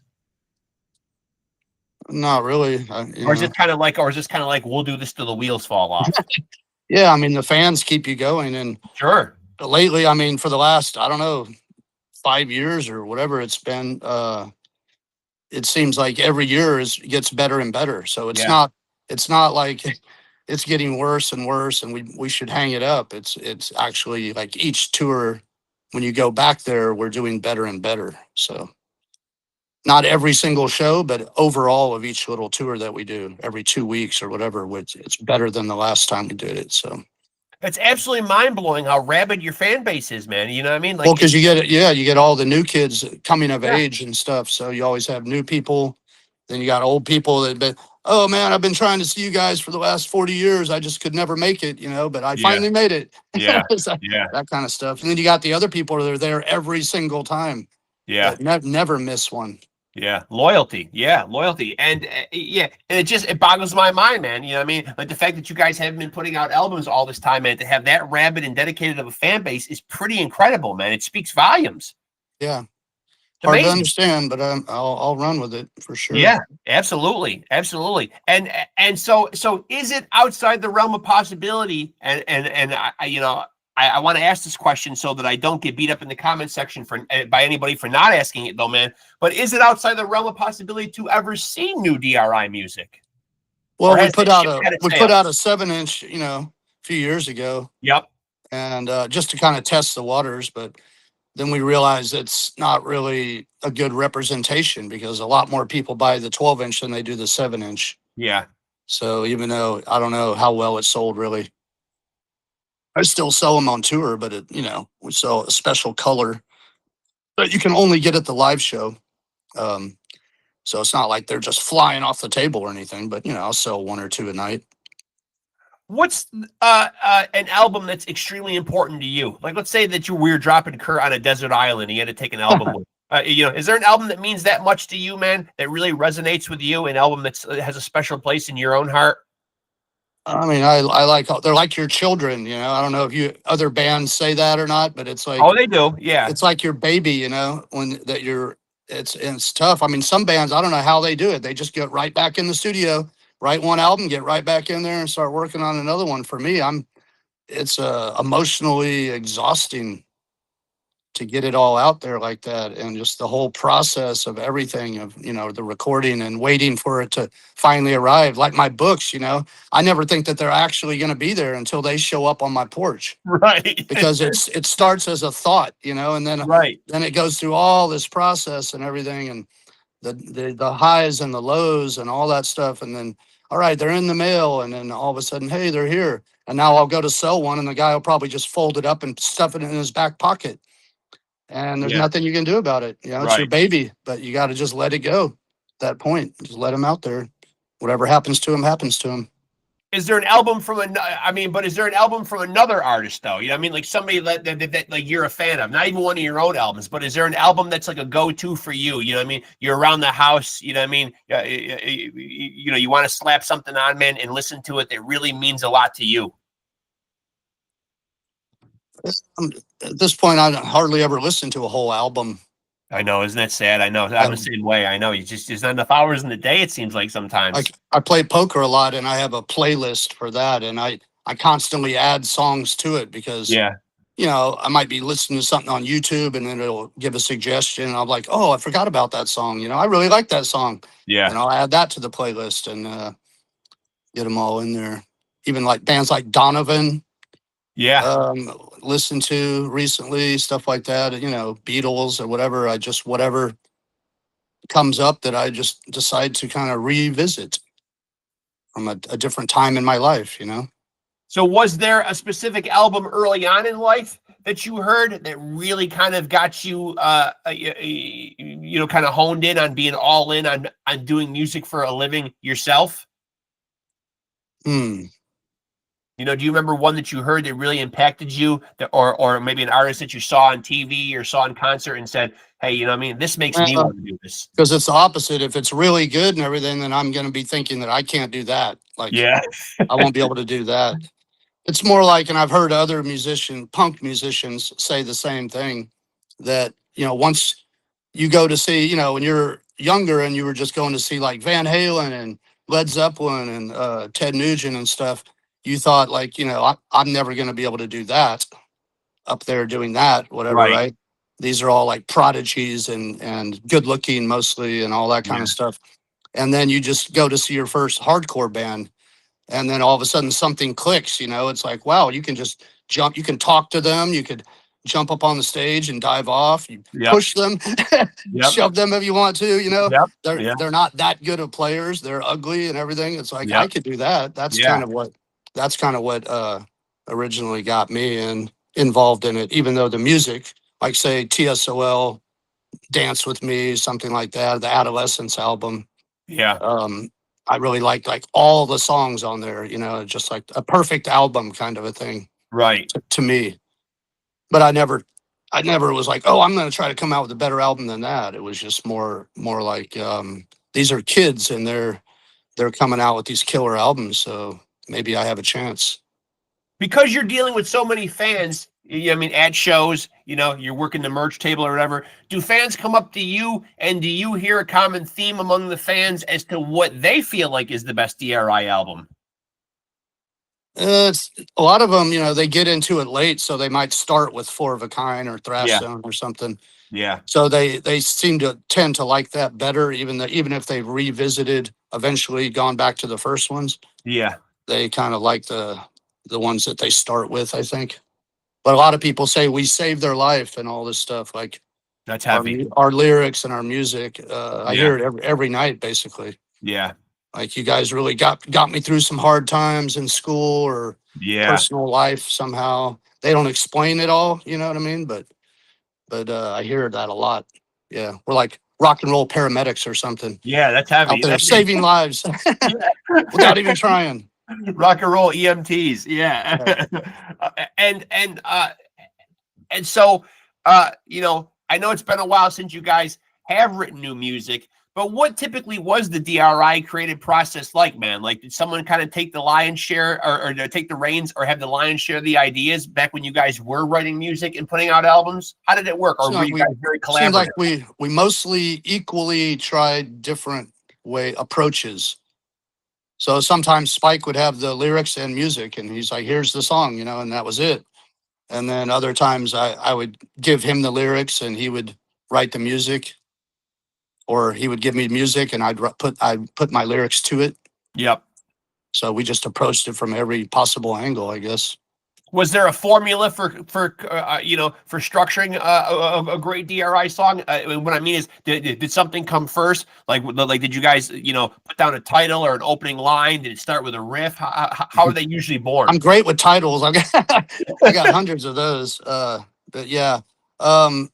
Not really. Or is it kind of like, we'll do this till the wheels fall off? Yeah. I mean, the fans keep you going, and sure. Lately, I mean, for the last, I don't know, 5 years or whatever it's been, it seems like every year gets better and better. So it's not like it's getting worse and worse and we should hang it up. It's actually like each tour, when you go back there, we're doing better and better. So not every single show, but overall of each little tour that we do every 2 weeks or whatever, which it's better than the last time we did it. So it's absolutely mind-blowing how rabid your fan base is, man. You know what I mean? Like, well, because you get all the new kids coming of Yeah. age and stuff. So you always have new people. Then you got old people that been, oh man, I've been trying to see you guys for the last 40 years. I just could never make it, but I finally made it. Yeah. That kind of stuff. And then you got the other people that are there every single time. Yeah. That never miss one. Yeah, loyalty. Yeah, loyalty. And and it boggles my mind, man. You know what I mean? Like the fact that you guys haven't been putting out albums all this time, and to have that rabid and dedicated of a fan base is pretty incredible, man. It speaks volumes. Yeah. It's Hard to amazing. understand, but I'll run with it for sure. Yeah, absolutely. And so is it outside the realm of possibility? And I want to ask this question so that I don't get beat up in the comment section by anybody for not asking it, though, man. But is it outside the realm of possibility to ever see new DRI music? Well, we put out a 7-inch, a few years ago. Yep. And just to kind of test the waters, but then we realized it's not really a good representation because a lot more people buy the 12-inch than they do the 7-inch. Yeah. So even though I don't know how well it sold, really. I still sell them on tour, but we sell a special color that you can only get at the live show. So it's not like they're just flying off the table or anything, but I'll sell 1 or 2 a night. What's an album that's extremely important to you? Like, let's say that we were dropping KURT on a desert island and you had to take an album with. Is there an album that means that much to you, man, that really resonates with you, an album that has a special place in your own heart? I mean, I like, they're like your children, I don't know if other bands say that or not, but it's like, oh, they do. Yeah. It's like your baby, it's tough. I mean, some bands, I don't know how they do it. They just get right back in the studio, write one album, get right back in there and start working on another one. For me, it's emotionally exhausting to get it all out there like that. And just the whole process of everything of, the recording and waiting for it to finally arrive. Like my books, I never think that they're actually going to be there until they show up on my porch. Right. Because it starts as a thought, and then, then it goes through all this process and everything and the highs and the lows and all that stuff. And then, all right, they're in the mail. And then all of a sudden, hey, they're here. And now I'll go to sell one and the guy will probably just fold it up and stuff it in his back pocket. And there's nothing you can do about it. It's your baby, but you got to just let it go at that point. Just let him out there. Whatever happens to him, happens to him. Is there an album from is there an album from another artist though? Like somebody that like you're a fan of, not even one of your own albums, but is there an album that's like a go-to for you? You're around the house, you want to slap something on, man, and listen to it that really means a lot to you. At this point, I hardly ever listen to a whole album. I know, isn't that sad? I know, I'm the same way. I know, there's not enough hours in the day. It seems like sometimes. I play poker a lot, and I have a playlist for that, and I constantly add songs to it because I might be listening to something on YouTube, and then it'll give a suggestion, and I'm like, oh, I forgot about that song. I really like that song. Yeah, and I'll add that to the playlist and get them all in there. Even like bands like Donovan. Yeah. Listened to recently, stuff like that, Beatles or whatever. Whatever comes up that I just decide to kind of revisit from a different time in my life, So was there a specific album early on in life that you heard that really kind of got you, kind of honed in on being all in on doing music for a living yourself? Do you remember one that you heard that really impacted you, or maybe an artist that you saw on TV or saw in concert and said, hey, this makes me want to do this? Because it's the opposite. If it's really good and everything, then I'm going to be thinking that I can't do that. Like, I won't be able to do that. It's more like, and I've heard other punk musicians say the same thing, that, once you go to see, when you're younger and you were just going to see like Van Halen and Led Zeppelin and Ted Nugent and stuff, you thought like, I'm never going to be able to do that up there doing that, whatever, right? these are all like prodigies and good looking mostly and all that kind of stuff. And then you just go to see your first hardcore band, and then all of a sudden something clicks, you know. It's like, wow, you can just jump, you can talk to them, you could jump up on the stage and dive off, you push them, shove them if you want to, you know. They're not that good of players, they're ugly and everything. It's like, I could do that. That's kind of what originally got me involved in it, even though the music, like say TSOL, Dance With Me, something like that, the Adolescence album. I really liked like all the songs on there, you know, just like a perfect album kind of a thing. Right. To me. But I never was like, oh, I'm going to try to come out with a better album than that. It was just more like, these are kids and they're coming out with these killer albums. So maybe I have a chance. Because you're dealing with so many fans, I mean, at shows, you know, you're working the merch table or whatever. Do fans come up to you, and do you hear a common theme among the fans as to what they feel like is the best D.R.I. album? It's a lot of them, you know, they get into it late, so they might start with Four of a Kind or Thrash Zone or something. So they seem to tend to like that better, even if they've revisited, eventually gone back to the first ones. They kind of like the ones that they start with, I think. But a lot of people say we saved their life and all this stuff. Like, that's heavy. Our lyrics and our music. I hear it every night, basically. Like, you guys really got me through some hard times in school or personal life somehow. They don't explain it all, you know what I mean? But I hear that a lot. Yeah, we're like rock and roll paramedics or something. That's heavy. Out there saving lives without even trying. Rock and roll EMTs, and so you know, I know it's been a while since you guys have written new music, but what typically was the D.R.I. creative process like, man? Like, did someone kind of take the lion's share or take the reins or have the lion's share of the ideas back when you guys were writing music and putting out albums? How did it work? Or were you guys very collaborative? Seems like we mostly equally tried different approaches. So sometimes Spike would have the lyrics and music, and he's like, here's the song, you know, and that was it. And then other times I would give him the lyrics and he would write the music, or he would give me music and I'd put my lyrics to it. So we just approached it from every possible angle, I guess. Was there a formula for you know, for structuring a great D.R.I. song? What I mean is, did something come first? Like did you guys, you know, put down a title or an opening line? Did it start with a riff? How are they usually born? I'm great with titles. I got hundreds of those. But yeah, no,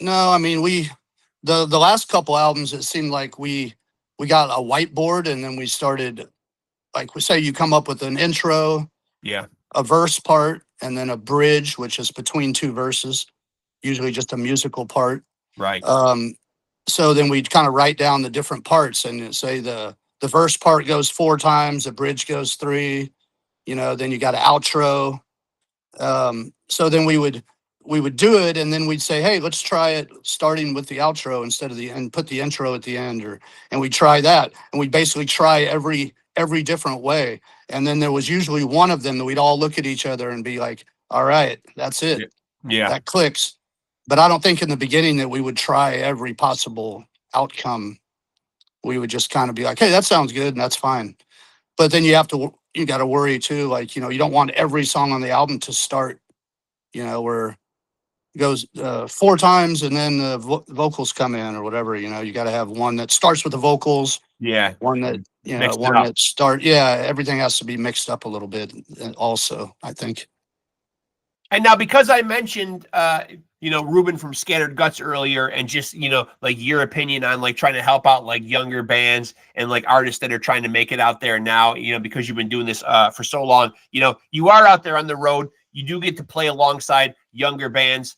I mean, the last couple albums, it seemed like we got a whiteboard, and then we started, like, we say you come up with an intro. A verse part, and then a bridge, which is between two verses, usually just a musical part. So then we'd kind of write down the different parts and say the verse part goes 4 times, the bridge goes 3, you know, then you got an outro. So then we would do it, and then we'd say, hey, let's try it starting with the outro instead of and put the intro at the end, and we try that, and we basically try every different way. And then there was usually one of them that we'd all look at each other and be like, all right, that's it. That clicks. But I don't think in the beginning that we would try every possible outcome. We would just kind of be like, hey, that sounds good, and that's fine. But then you got to worry too. Like, you know, you don't want every song on the album to start, you know, where it goes 4 times and then the vocals come in or whatever. You know, you got to have one that starts with the vocals. One that, you know, one that everything has to be mixed up a little bit also, I think. And now, because I mentioned, you know, Ruben from Scattered Guts earlier, and just, you know, like your opinion on like trying to help out like younger bands and like artists that are trying to make it out there now, you know, because you've been doing this for so long, you know, you are out there on the road. You do get to play alongside younger bands.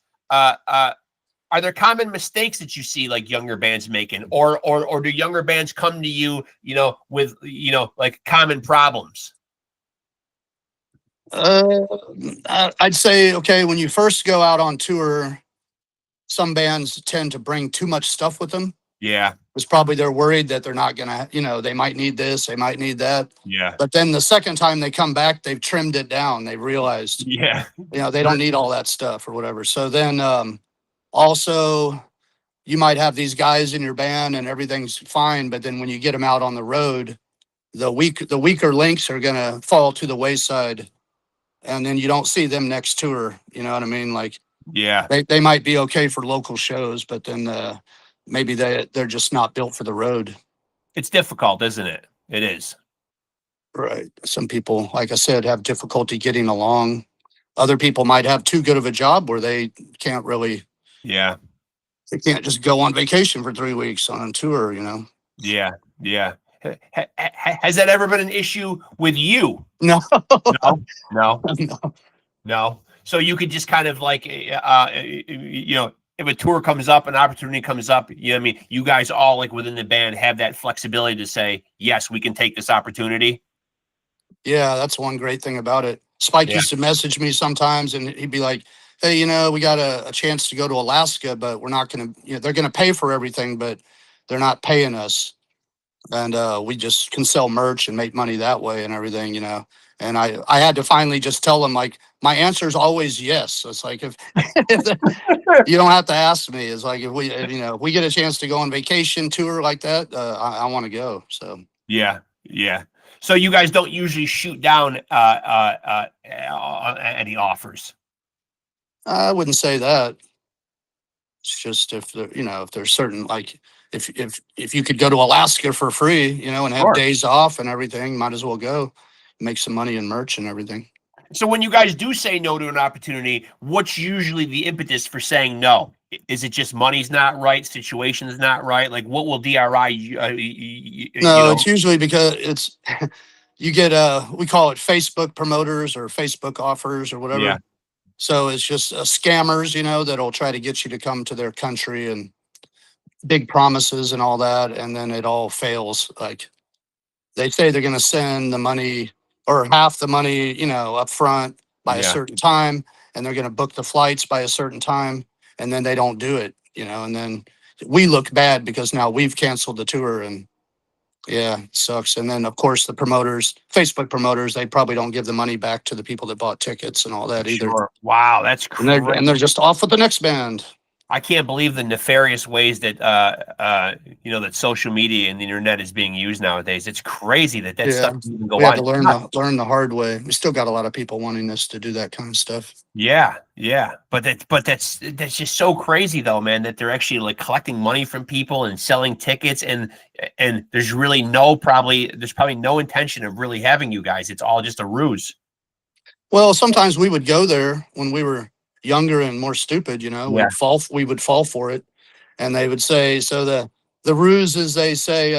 Are there common mistakes that you see like younger bands making, or do younger bands come to you, you know, with, you know, like common problems? I'd say, okay, when you first go out on tour, some bands tend to bring too much stuff with them. It's probably they're worried that they're not gonna, you know, they might need this, they might need that. But then the second time they come back, they've trimmed it down. They realized, you know, they don't need all that stuff or whatever. So then Also, you might have these guys in your band and everything's fine, but then when you get them out on the road, the weaker links are gonna fall to the wayside, and then you don't see them next tour. You know what I mean? Like Yeah. they might be okay for local shows, but then maybe they're just not built for the road. It's difficult, isn't it? It is. Right. Some people, like I said, have difficulty getting along. Other people might have too good of a job where they can't really, Yeah. they can't just go on vacation for 3 weeks on a tour, you know? Yeah. Yeah. Has that ever been an issue with you? No. No. No. No. No. So you could just kind of like, if a tour comes up, an opportunity comes up, you know what I mean? You guys all like within the band have that flexibility to say, yes, we can take this opportunity. Yeah, that's one great thing about it. Spike Yeah. used to message me sometimes and he'd be like, hey, we got a chance to go to Alaska, but we're not going to, they're going to pay for everything, but they're not paying us. And we just can sell merch and make money that way and everything, And I had to finally just tell them, like, my answer is always yes. It's like, if you don't have to ask me. It's like, if we get a chance to go on vacation tour like that, I want to go. So yeah. Yeah. So you guys don't usually shoot down any offers. I wouldn't say that. It's just if if there's certain, like, if you could go to Alaska for free, and have days off and everything, might as well go make some money in merch and everything. So when you guys do say no to an opportunity, what's usually the impetus for saying no? Is it just money's not right, situation's not right? Like, what will DRI? No, it's usually because it's you get we call it Facebook promoters or Facebook offers or whatever. Yeah. So it's just scammers, that'll try to get you to come to their country and big promises and all that, and then it all fails. Like, they say they're going to send the money or half the money, up front by a certain time, and they're going to book the flights by a certain time, and then they don't do it, and then we look bad because now we've canceled the tour, and yeah, it sucks. And then of course the promoters, Facebook promoters, they probably don't give the money back to the people that bought tickets and all that either. Sure. Wow, that's crazy. And they're just off with the next band. I can't believe the nefarious ways that that social media and the internet is being used nowadays. It's crazy that stuff doesn't even go on. We had to learn the hard way. We still got a lot of people wanting us to do that kind of stuff. Yeah, yeah, but that's just so crazy though, man. That they're actually like collecting money from people and selling tickets, and there's really probably no intention of really having you guys. It's all just a ruse. Well, sometimes we would go there when we were younger and more stupid, we would fall for it. And they would say, so the ruse is, they say,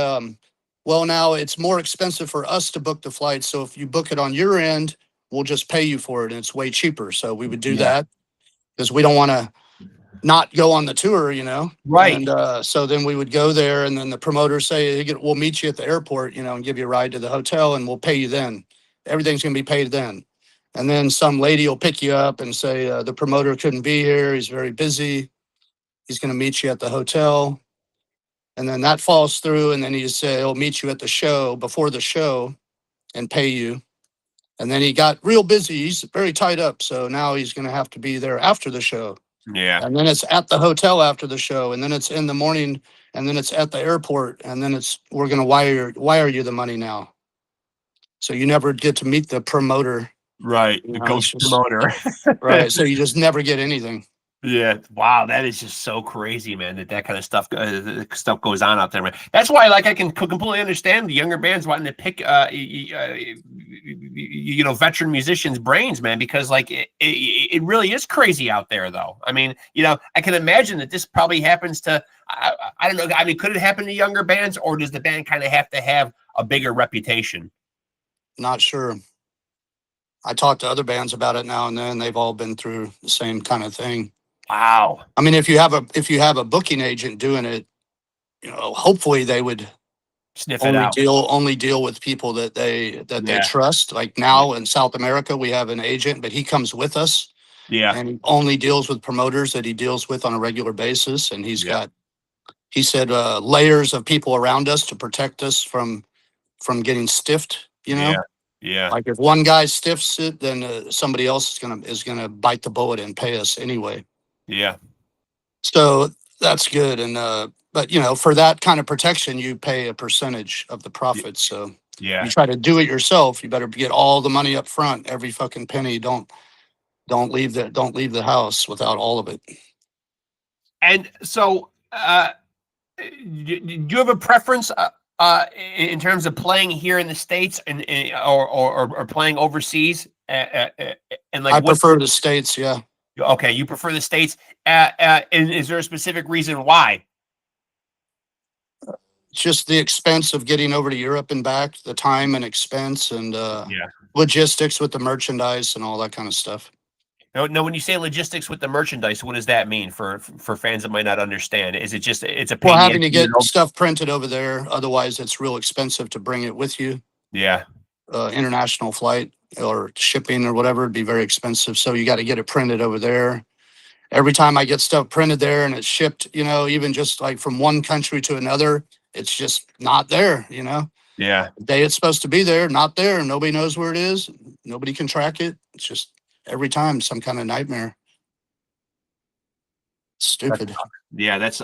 well, now it's more expensive for us to book the flight. So if you book it on your end, we'll just pay you for it. And it's way cheaper. So we would do that because we don't want to not go on the tour, Right. And so then we would go there, and then the promoters say, hey, we'll meet you at the airport, and give you a ride to the hotel, and we'll pay you then. Everything's going to be paid then. And then some lady will pick you up and say, the promoter couldn't be here. He's very busy. He's going to meet you at the hotel. And then that falls through. And then he'll meet you at the show, before the show, and pay you. And then he got real busy. He's very tied up. So now he's going to have to be there after the show. Yeah. And then it's at the hotel after the show. And then it's in the morning. And then it's at the airport. And then we're going to wire you the money now. So you never get to meet the promoter. Right, the ghost promoter. Right, so you just never get anything. Yeah, wow, that is just so crazy, man. That kind of stuff goes on out there, man. That's why, like, I can completely understand the younger bands wanting to pick, veteran musicians' brains, man, because like it really is crazy out there, though. I mean, I can imagine that this probably happens to. I don't know. I mean, could it happen to younger bands, or does the band kind of have to have a bigger reputation? Not sure. I talk to other bands about it now and then. They've all been through the same kind of thing. Wow. I mean, if you have a booking agent doing it, hopefully they would sniff it out. Only deal with people that they trust. Like now in South America, we have an agent, but he comes with us. Yeah. And he only deals with promoters that he deals with on a regular basis. And he's got, he said, layers of people around us to protect us from getting stiffed, Yeah. Like if one guy stiffs it, then somebody else is gonna bite the bullet and pay us anyway. Yeah. So that's good. And but you know, for that kind of protection, you pay a percentage of the profits. So Yeah. you try to do it yourself, you better get all the money up front, every fucking penny. Don't leave the house without all of it. And so, do you have a preference in terms of playing here in the States or playing overseas? And like, I prefer the States. Yeah. Okay, you prefer the States. And is there a specific reason why? Just the expense of getting over to Europe and back, the time and expense, and Yeah. logistics with the merchandise and all that kind of stuff. No, when you say logistics with the merchandise, what does that mean for fans that might not understand? Is it just it's a pain? Well, having to get stuff printed over there, otherwise it's real expensive to bring it with you. Yeah. International flight or shipping or whatever would be very expensive. So you got to get it printed over there. Every time I get stuff printed there and it's shipped, you know, even just like from one country to another, it's just not there, you know. Yeah. The day it's supposed to be there, not there. Nobody knows where it is. Nobody can track it. It's just every time some kind of nightmare. Stupid. That's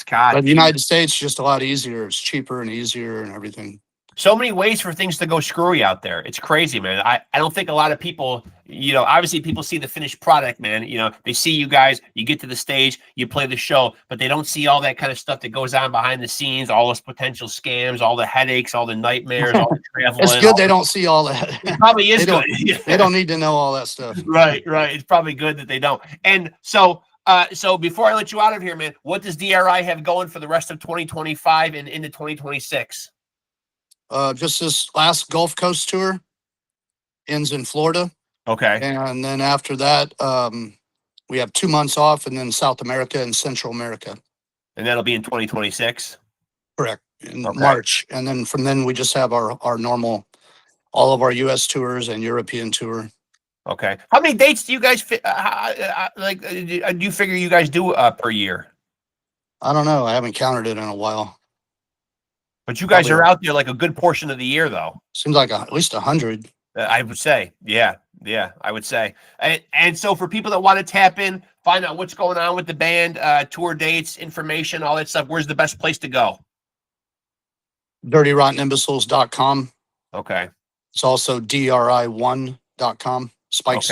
God. But the United States just a lot easier. It's cheaper and easier and everything. So many ways for things to go screwy out there. It's crazy, man. I don't think a lot of people, you know, obviously people see the finished product, man. You know, they see you guys, you get to the stage, you play the show, but they don't see all that kind of stuff that goes on behind the scenes, all those potential scams, all the headaches, all the nightmares, all the traveling. It's good they don't see all that. It probably is good. They don't need to know all that stuff. Right. It's probably good that they don't. And so before I let you out of here, man, what does D.R.I have going for the rest of 2025 and into 2026? Just this last Gulf Coast tour ends in Florida. Okay. And then after that, we have 2 months off, and then South America and Central America. And that'll be in 2026? Correct. In March. And then from then we just have our normal, all of our US tours and European tour. Okay. How many dates do you guys do you figure you guys do per year? I don't know. I haven't counted it in a while. But you guys are out there like a good portion of the year, though. Seems like at least 100. I would say, yeah, I would say. And so for people that want to tap in, find out what's going on with the band, tour dates, information, all that stuff, where's the best place to go? DirtyRottenImbeciles.com. Okay. It's also DRI1.com. Spike's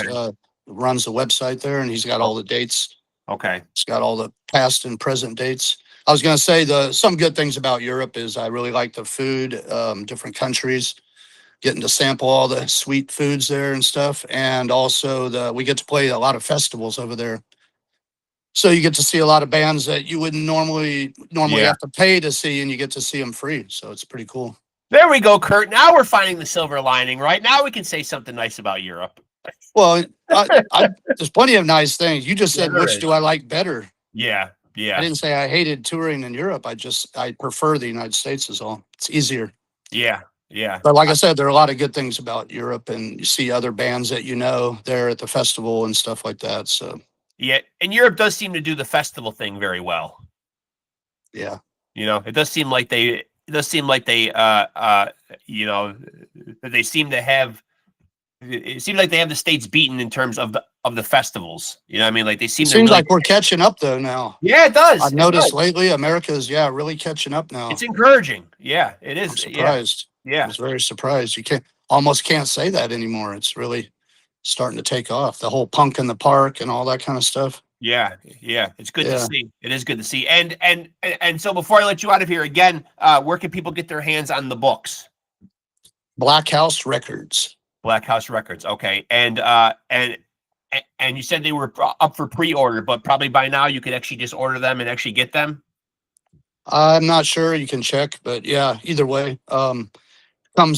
runs the website there, and he's got all the dates. Okay. It's got all the past and present dates. I was going to say some good things about Europe is I really like the food, different countries, getting to sample all the sweet foods there and stuff. And also we get to play a lot of festivals over there. So you get to see a lot of bands that you wouldn't normally have to pay to see, and you get to see them free. So it's pretty cool. There we go, Kurt. Now we're finding the silver lining, right? Now we can say something nice about Europe. Well, there's plenty of nice things. You just said, which do I like better? Yeah. I didn't say I hated touring in Europe. I prefer the United States is all. It's easier. Yeah. But like I said, there are a lot of good things about Europe, and you see other bands that you know there at the festival and stuff like that. So yeah, and Europe does seem to do the festival thing very well. Yeah. You know, it does seem like they you know, that they seem to have. It seems like they have the States beaten in terms of the festivals. You know what I mean? Like they seem. It seems like we're catching up though now. Yeah, it does. I've noticed lately America is really catching up now. It's encouraging. Yeah, it is. I'm surprised. Yeah. I was very surprised. You almost can't say that anymore. It's really starting to take off. The whole punk in the park and all that kind of stuff. Yeah. It's good to see. It is good to see. And so before I let you out of here again, where can people get their hands on the books? Blackhouse Records. Blackhouse Records. Okay. And you said they were up for pre-order, but probably by now you could actually just order them and actually get them. I'm not sure. You can check, but yeah, either way.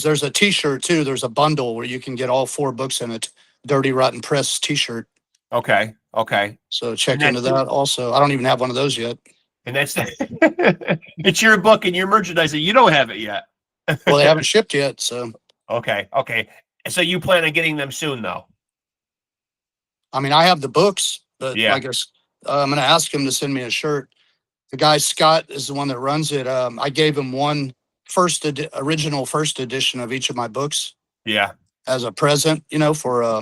There's a t-shirt too. There's a bundle where you can get all 4 books in it. Dirty Rotten Press t-shirt. Okay. So check into that also. I don't even have one of those yet. And that's it's your book and your merchandise. You don't have it yet. Well, they haven't shipped yet, so. Okay. So you plan on getting them soon, though? I mean, I have the books, but I guess I'm going to ask him to send me a shirt. The guy, Scott, is the one that runs it. I gave him one original first edition of each of my books. Yeah. As a present, for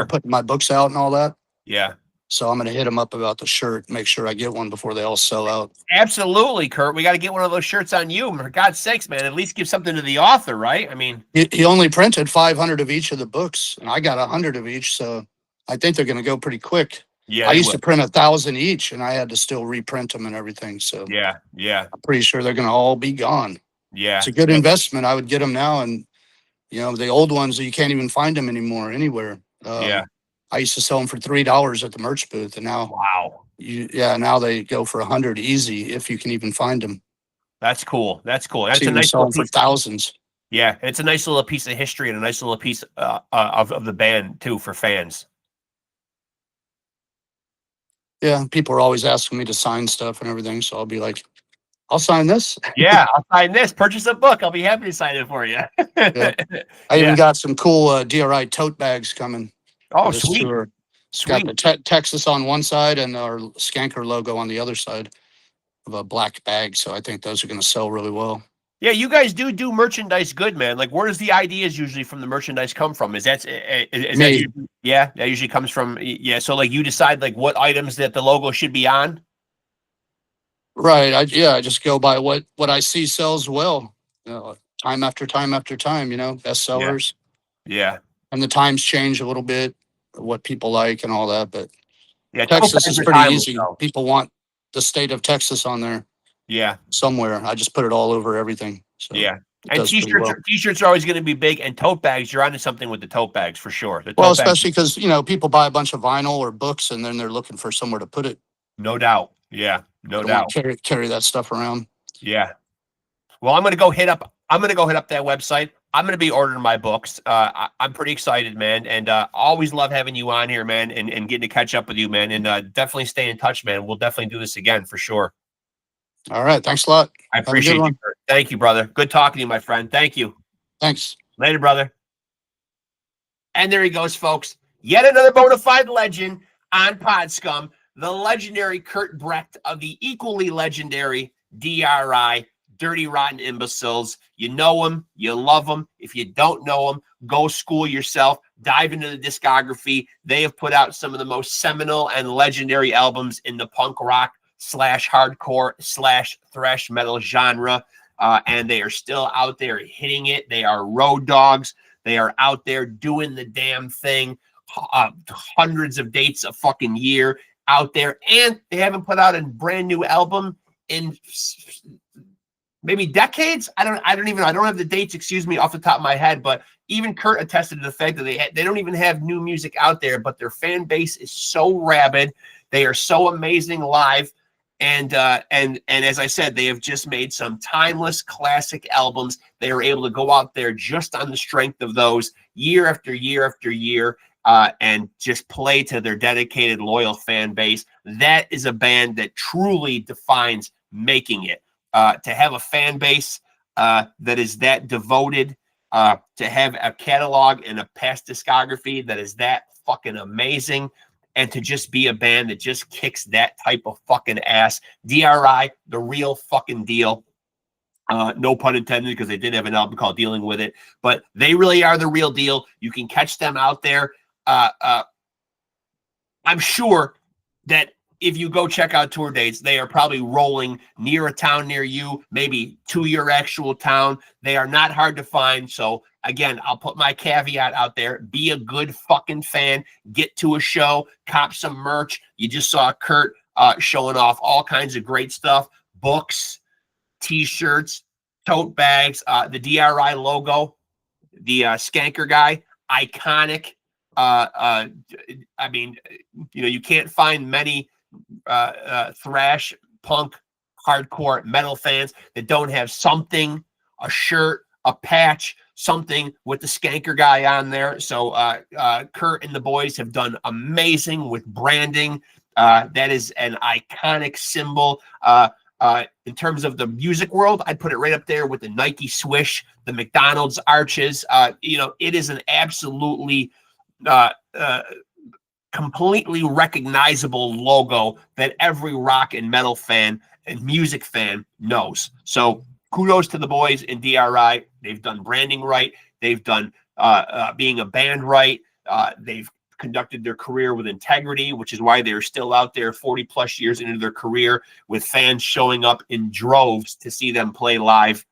putting my books out and all that. Yeah. So I'm going to hit them up about the shirt, make sure I get one before they all sell out. Absolutely, Kurt. We got to get one of those shirts on you. For God's sakes, man. At least give something to the author, right? I mean, He only printed 500 of each of the books, and I got 100 of each. So I think they're going to go pretty quick. yeah, I used to print 1,000 each, and I had to still reprint them and everything. So yeah, I'm pretty sure they're going to all be gone. yeah. It's a good investment. I would get them now, and the old ones, you can't even find them anymore anywhere. Yeah. I used to sell them for $3 at the merch booth, and now Wow. now they go for 100 easy if you can even find them. That's cool. That's cool. That's So a nice sell them for thousands. Yeah, it's a nice little piece of history and a nice little piece of the band too for fans. Yeah, people are always asking me to sign stuff and everything, so I'll be like, I'll sign this. Yeah, I'll sign this. Purchase a book. I'll be happy to sign it for you. Yeah. I even got some cool D.R.I. tote bags coming. Oh, sweet. Tour. It's got the Texas on one side and our Skanker logo on the other side of a black bag. So I think those are going to sell really well. Yeah, you guys do merchandise good, man. Like, where does the ideas usually from the merchandise come from? Is that usually, that usually comes from, so like you decide like what items that the logo should be on? Right. I just go by what I see sells well, time after time after time, best sellers. Yeah. And the times change a little bit, what people like and all that. But yeah, Texas is pretty easy. People want the state of Texas on there. Yeah. Somewhere. I just put it all over everything. So yeah. And t-shirts are always going to be big, and tote bags, you're onto something with the tote bags for sure. Well, especially because, people buy a bunch of vinyl or books and then they're looking for somewhere to put it. No doubt. Yeah. No doubt. Carry that stuff around. Yeah. Well, I'm going to go hit up that website. I'm going to be ordering my books. I'm pretty excited, man. And always love having you on here, man, and getting to catch up with you, man. And definitely stay in touch, man. We'll definitely do this again for sure. All right. Thanks a lot. I appreciate you. Thank you, brother. Good talking to you, my friend. Thank you. Thanks. Later, brother. And there he goes, folks. Yet another bona fide legend on PodScum, the legendary KURT BRECHT of the equally legendary D.R.I, Dirty Rotten Imbeciles. You know him. You love him. If you don't know him, go school yourself. Dive into the discography. They have put out some of the most seminal and legendary albums in the punk rock / hardcore / thrash metal genre. And they are still out there hitting it. They are road dogs. They are out there doing the damn thing. Hundreds of dates a fucking year out there. And they haven't put out a brand new album in maybe decades. I don't have the dates, excuse me, off the top of my head, but even Kurt attested to the fact that they don't even have new music out there, but their fan base is so rabid. They are so amazing live. And as I said, they have just made some timeless classic albums. They are able to go out there just on the strength of those year after year after year, and just play to their dedicated, loyal fan base. That is a band that truly defines making it. To have a fan base that is that devoted, to have a catalog and a past discography that is that fucking amazing, and to just be a band that just kicks that type of fucking ass. D.R.I, the real fucking deal. No pun intended, because they did have an album called Dealing With It, but they really are the real deal. You can catch them out there. I'm sure that if you go check out tour dates, they are probably rolling near a town near you, maybe to your actual town. They are not hard to find. So again, I'll put my caveat out there. Be a good fucking fan. Get to a show. Cop some merch. You just saw Kurt showing off all kinds of great stuff. Books, T-shirts, tote bags, the D.R.I logo, the Skanker guy, iconic. I mean, you can't find many thrash, punk, hardcore metal fans that don't have something, a shirt, a patch, something with the Skanker guy on there. So Kurt and the boys have done amazing with branding. That is an iconic symbol. In terms of the music world, I'd put it right up there with the Nike swish, the McDonald's arches. It is an absolutely completely recognizable logo that every rock and metal fan and music fan knows. So kudos to the boys in D.R.I. They've done branding right. They've done being a band right. They've conducted their career with integrity, which is why they're still out there 40 plus years into their career with fans showing up in droves to see them play live.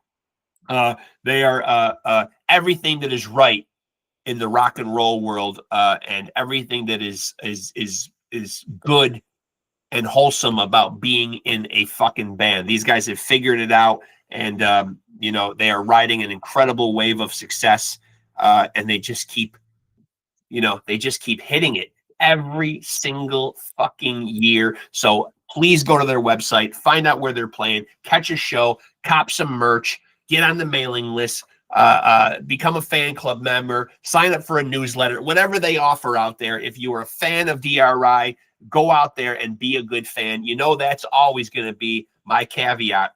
They are everything that is right in the rock and roll world, and everything that is good and wholesome about being in a fucking band. These guys have figured it out, and you know, they are riding an incredible wave of success, and they just keep hitting it every single fucking year. So please go to their website, find out where they're playing, catch a show, cop some merch, get on the mailing list, become a fan club member, sign up for a newsletter, whatever they offer out there. If you are a fan of D.R.I, go out there and be a good fan. You know, that's always going to be my caveat.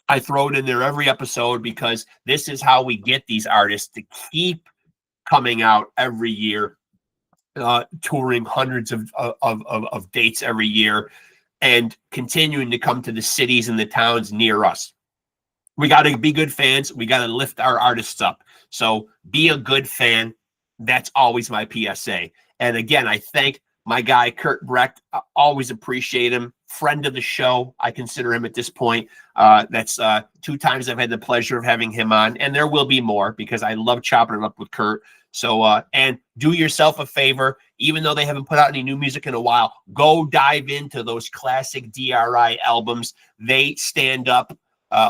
I throw it in there every episode because this is how we get these artists to keep coming out every year, touring hundreds of dates every year, and continuing to come to the cities and the towns near us. We got to be good fans. We got to lift our artists up. So be a good fan. That's always my PSA. And again, I thank my guy, KURT BRECHT. I always appreciate him. Friend of the show, I consider him at this point. That's 2 times I've had the pleasure of having him on. And there will be more because I love chopping it up with KURT. So, and do yourself a favor, even though they haven't put out any new music in a while, go dive into those classic D.R.I albums. They stand up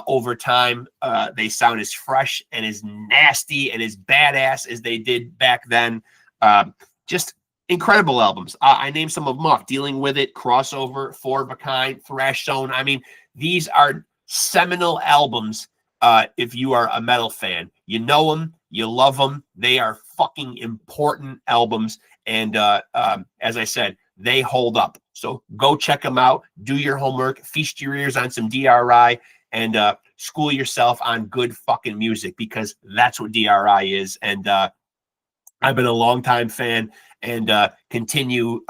over time. They sound as fresh and as nasty and as badass as they did back then. Just incredible albums. I named some of them off: Dealing With It, Crossover, Four of a Kind, Thrash Zone. I mean, these are seminal albums. If you are a metal fan, you know them, you love them. They are fucking important albums. And as I said, they hold up. So go check them out. Do your homework. Feast your ears on some D.R.I. and school yourself on good fucking music, because that's what D.R.I. is. And I've been a longtime fan and continue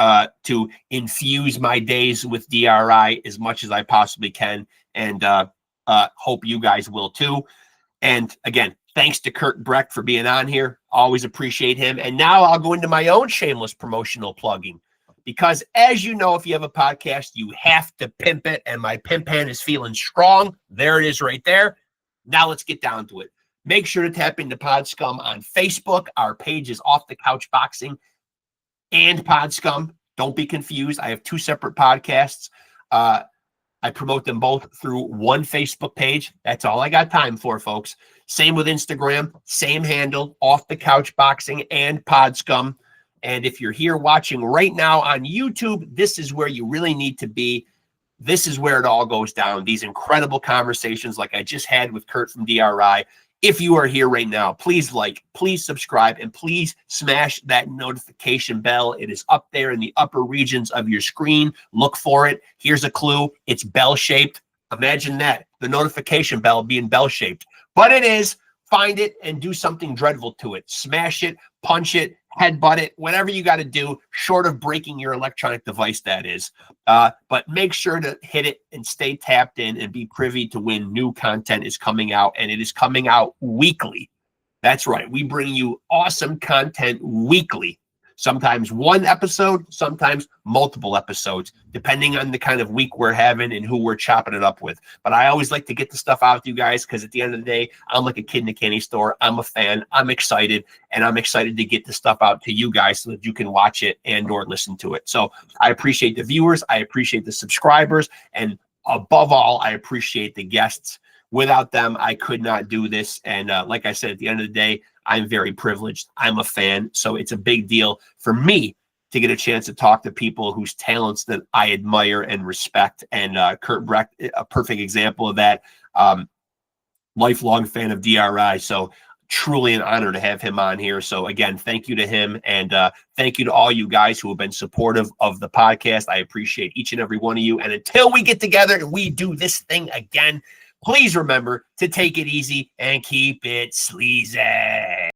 to infuse my days with D.R.I. as much as I possibly can. And hope you guys will too. And again, thanks to KURT BRECHT for being on here. Always appreciate him. And now I'll go into my own shameless promotional plugging, because as you know, if you have a podcast, you have to pimp it. And my pimp hand is feeling strong. There it is right there. Now let's get down to it. Make sure to tap into PodScum on Facebook. Our page is Off the Couch Boxing and PodScum. Don't be confused. I have 2 separate podcasts. I promote them both through one Facebook page. That's all I got time for, folks. Same with Instagram, same handle, Off the Couch Boxing and PodScum. And if you're here watching right now on YouTube, this is where you really need to be. This is where it all goes down. These incredible conversations like I just had with KURT from D.R.I. If you are here right now, please like, please subscribe, and please smash that notification bell. It is up there in the upper regions of your screen. Look for it. Here's a clue. It's bell-shaped. Imagine that, the notification bell being bell-shaped. But it is. Find it and do something dreadful to it. Smash it, punch it, headbutt it, whatever you got to do, short of breaking your electronic device, that is. But make sure to hit it and stay tapped in and be privy to when new content is coming out. And it is coming out weekly. That's right. We bring you awesome content weekly. Sometimes one episode, sometimes multiple episodes, depending on the kind of week we're having and who we're chopping it up with. But I always like to get the stuff out to you guys, because at the end of the day, I'm like a kid in a candy store. I'm a fan. I'm excited, and I'm excited to get the stuff out to you guys so that you can watch it and or listen to it. So I appreciate the viewers. I appreciate the subscribers. And above all, I appreciate the guests. Without them, I could not do this. And like I said, at the end of the day, I'm very privileged. I'm a fan. So it's a big deal for me to get a chance to talk to people whose talents that I admire and respect. And KURT BRECHT, a perfect example of that. Lifelong fan of D.R.I. So truly an honor to have him on here. So again, thank you to him. And thank you to all you guys who have been supportive of the podcast. I appreciate each and every one of you. And until we get together and we do this thing again, please remember to take it easy and keep it sleazy.